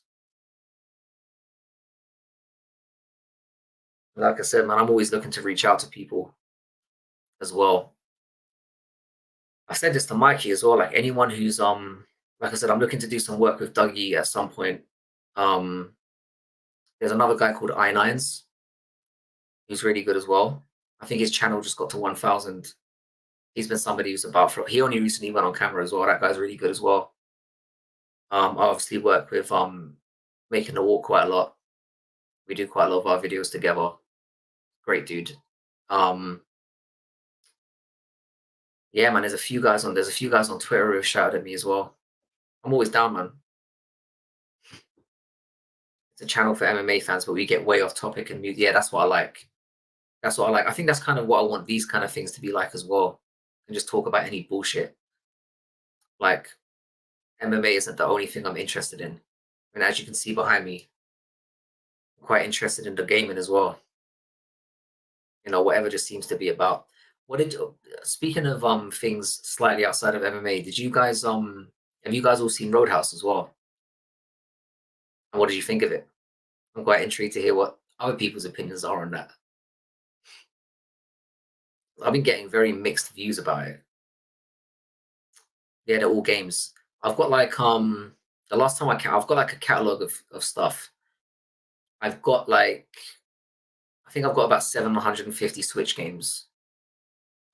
Like I said, man, I'm always looking to reach out to people as well. I said this to Mikey as well. Like anyone who's like I said, I'm looking to do some work with Dougie at some point. Um, there's another guy called I9s who's really good as well. I think his channel just got to 1,000. He's been somebody who's about for. He only recently went on camera as well. That guy's really good as well. I obviously work with Making the Walk quite a lot. We do quite a lot of our videos together. Great dude. Um, yeah, man. There's a few guys on Twitter who have shouted at me as well. I'm always down, man. It's a channel for MMA fans, but we get way off topic and yeah, that's what I like. That's what I like. I think that's kind of what I want these kind of things to be like as well. And just talk about any bullshit. Like MMA isn't the only thing I'm interested in. And as you can see behind me, I'm quite interested in the gaming as well. Whatever just seems to be about. What did Speaking of things slightly outside of MMA, did you guys have you guys all seen Roadhouse as well? And what did you think of it? I'm quite intrigued to hear what other people's opinions are on that. I've been getting very mixed views about it. Yeah, they're all games. I've got like the last time I've got like a catalog of stuff. I've got like I think I've got about 750 Switch games.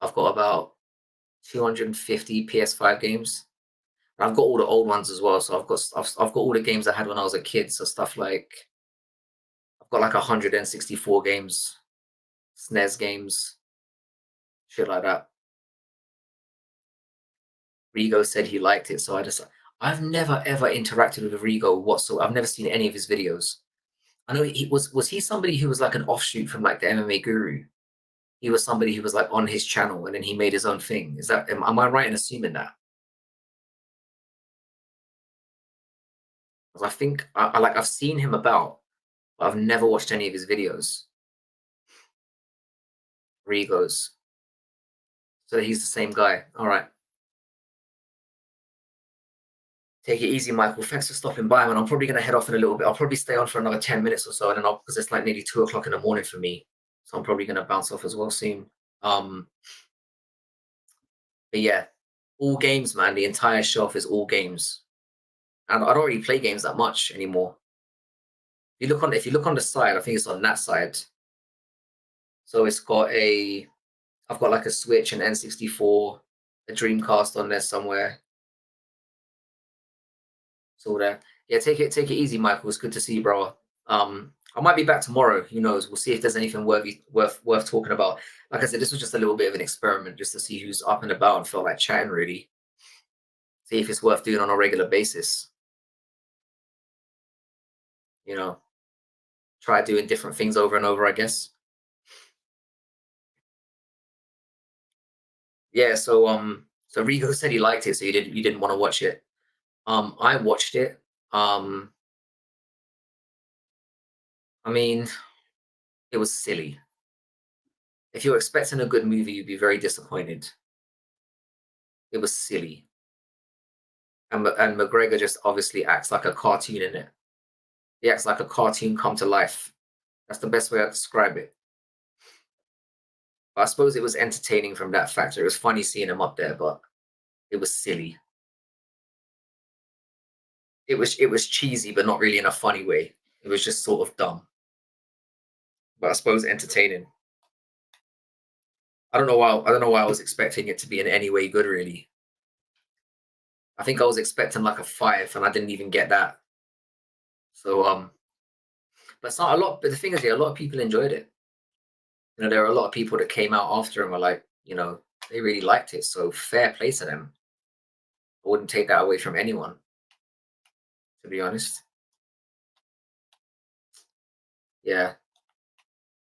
I've got about 250 PS5 games. And I've got all the old ones as well. So I've got all the games I had when I was a kid. So stuff like I've got like 164 games, SNES games, shit like that. Rigo said he liked it, so I've never ever interacted with Rigo whatsoever. I've never seen any of his videos. I know was he somebody who was like an offshoot from like the MMA guru? He was somebody who was like on his channel and then he made his own thing. Am I right in assuming that? Because I think I've seen him about, but I've never watched any of his videos. Rigos. So he's the same guy. All right. Take it easy, Michael. Thanks for stopping by, man. I'm probably gonna head off in a little bit. I'll probably stay on for another 10 minutes or so, and then because it's like nearly 2 o'clock in the morning for me. So I'm probably gonna bounce off as well soon. Um, but yeah, all games, man. The entire shelf is all games. And I don't really play games that much anymore. If you look on the side, I think it's on that side. So I've got like a Switch, an N64, a Dreamcast on there somewhere. So there. Yeah, take it easy, Michael. It's good to see you, bro. I might be back tomorrow. Who knows? We'll see if there's anything worth talking about. Like I said, this was just a little bit of an experiment, just to see who's up and about and felt like chatting. Really, see if it's worth doing on a regular basis. You know, try doing different things over and over. I guess. Yeah. So Rigo said he liked it, so you didn't want to watch it. I watched it. I mean, it was silly. If you're expecting a good movie, you'd be very disappointed. It was silly. And McGregor just obviously acts like a cartoon in it. He acts like a cartoon come to life. That's the best way I describe it. But I suppose it was entertaining from that factor. It was funny seeing him up there, but it was silly. It was cheesy, but not really in a funny way. It was just sort of dumb. But I suppose entertaining. I don't know why I was expecting it to be in any way good, really. I think I was expecting like a 5, and I didn't even get that. So but it's not a lot. But the thing is, yeah, a lot of people enjoyed it. There are a lot of people that came out after and were like, they really liked it. So fair play to them. I wouldn't take that away from anyone, to be honest. Yeah,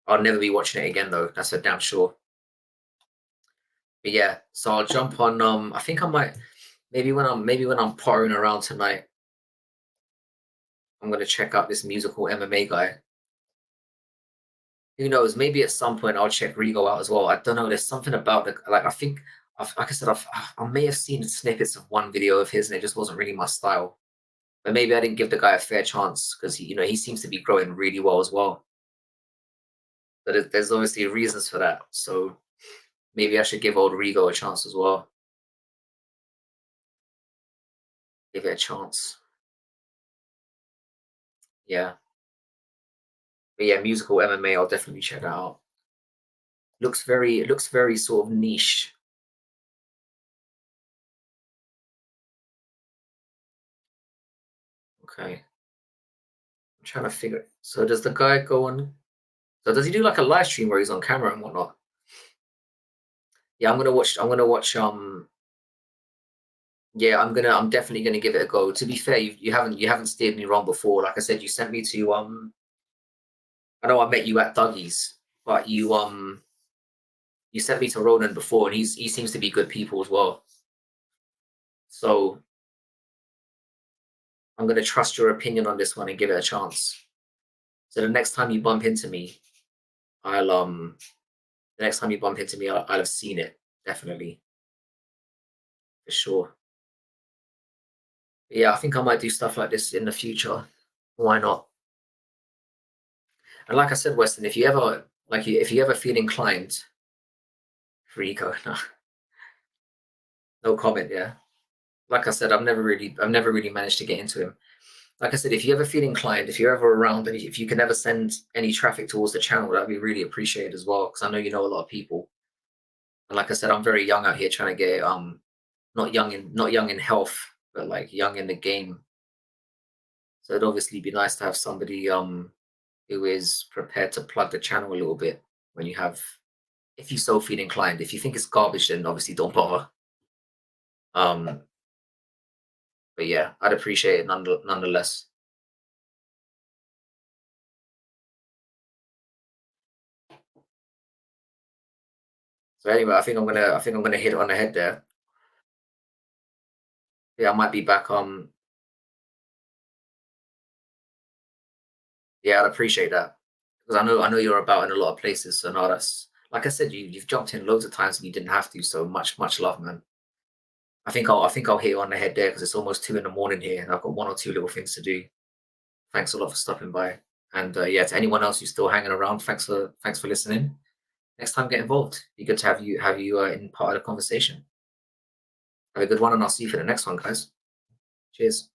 I'll never be watching it again though. That's for damn sure. But yeah, so I'll jump on. I think I might maybe when I'm pottering around tonight, I'm gonna check out this musical MMA guy. Who knows? Maybe at some point I'll check Rigo out as well. I don't know. There's something about the like. I think, like I said, I may have seen snippets of one video of his, and it just wasn't really my style. But maybe I didn't give the guy a fair chance because he seems to be growing really well as well. But there's obviously reasons for that. So maybe I should give old Rigo a chance as well. Give it a chance. Yeah. But yeah, musical MMA, I'll definitely check that out. It looks very sort of niche. Okay. I'm trying to figure. So does the guy go on? So does he do like a live stream where he's on camera and whatnot? Yeah, I'm gonna watch. I'm gonna watch. Yeah, I'm definitely gonna give it a go. To be fair, you haven't steered me wrong before. Like I said, you sent me to. I know I met you at Dougie's, but you sent me to Ronan before, and he seems to be good people as well. So I'm gonna trust your opinion on this one and give it a chance. So the next time you bump into me, I'll the next time you bump into me, I'll have seen it definitely for sure. Yeah, I think I might do stuff like this in the future. Why not? And like I said, Weston, if you ever if you ever feel inclined, Rico, no, no comment. Yeah, like I said, I've never really managed to get into him. Like I said, if you ever feel inclined, if you're ever around, and if you can ever send any traffic towards the channel, that'd be really appreciated as well. Because I know you know a lot of people. And like I said, I'm very young out here trying to get not young in health, but like young in the game. So it'd obviously be nice to have somebody who is prepared to plug the channel a little bit when you have, if you so feel inclined. If you think it's garbage, then obviously don't bother. Um, but yeah, I'd appreciate it nonetheless. So anyway, I think I'm gonna hit it on the head there. Yeah, I might be back. Yeah, I'd appreciate that because I know you're about in a lot of places. So no, that's like I said, you've jumped in loads of times and you didn't have to. So much love, man. I think I'll hit you on the head there because it's almost 2 in the morning here and I've got one or two little things to do. Thanks a lot for stopping by. And yeah, to anyone else who's still hanging around, thanks for listening. Next time, get involved. Be good to have you in part of the conversation. Have a good one, and I'll see you for the next one, guys. Cheers.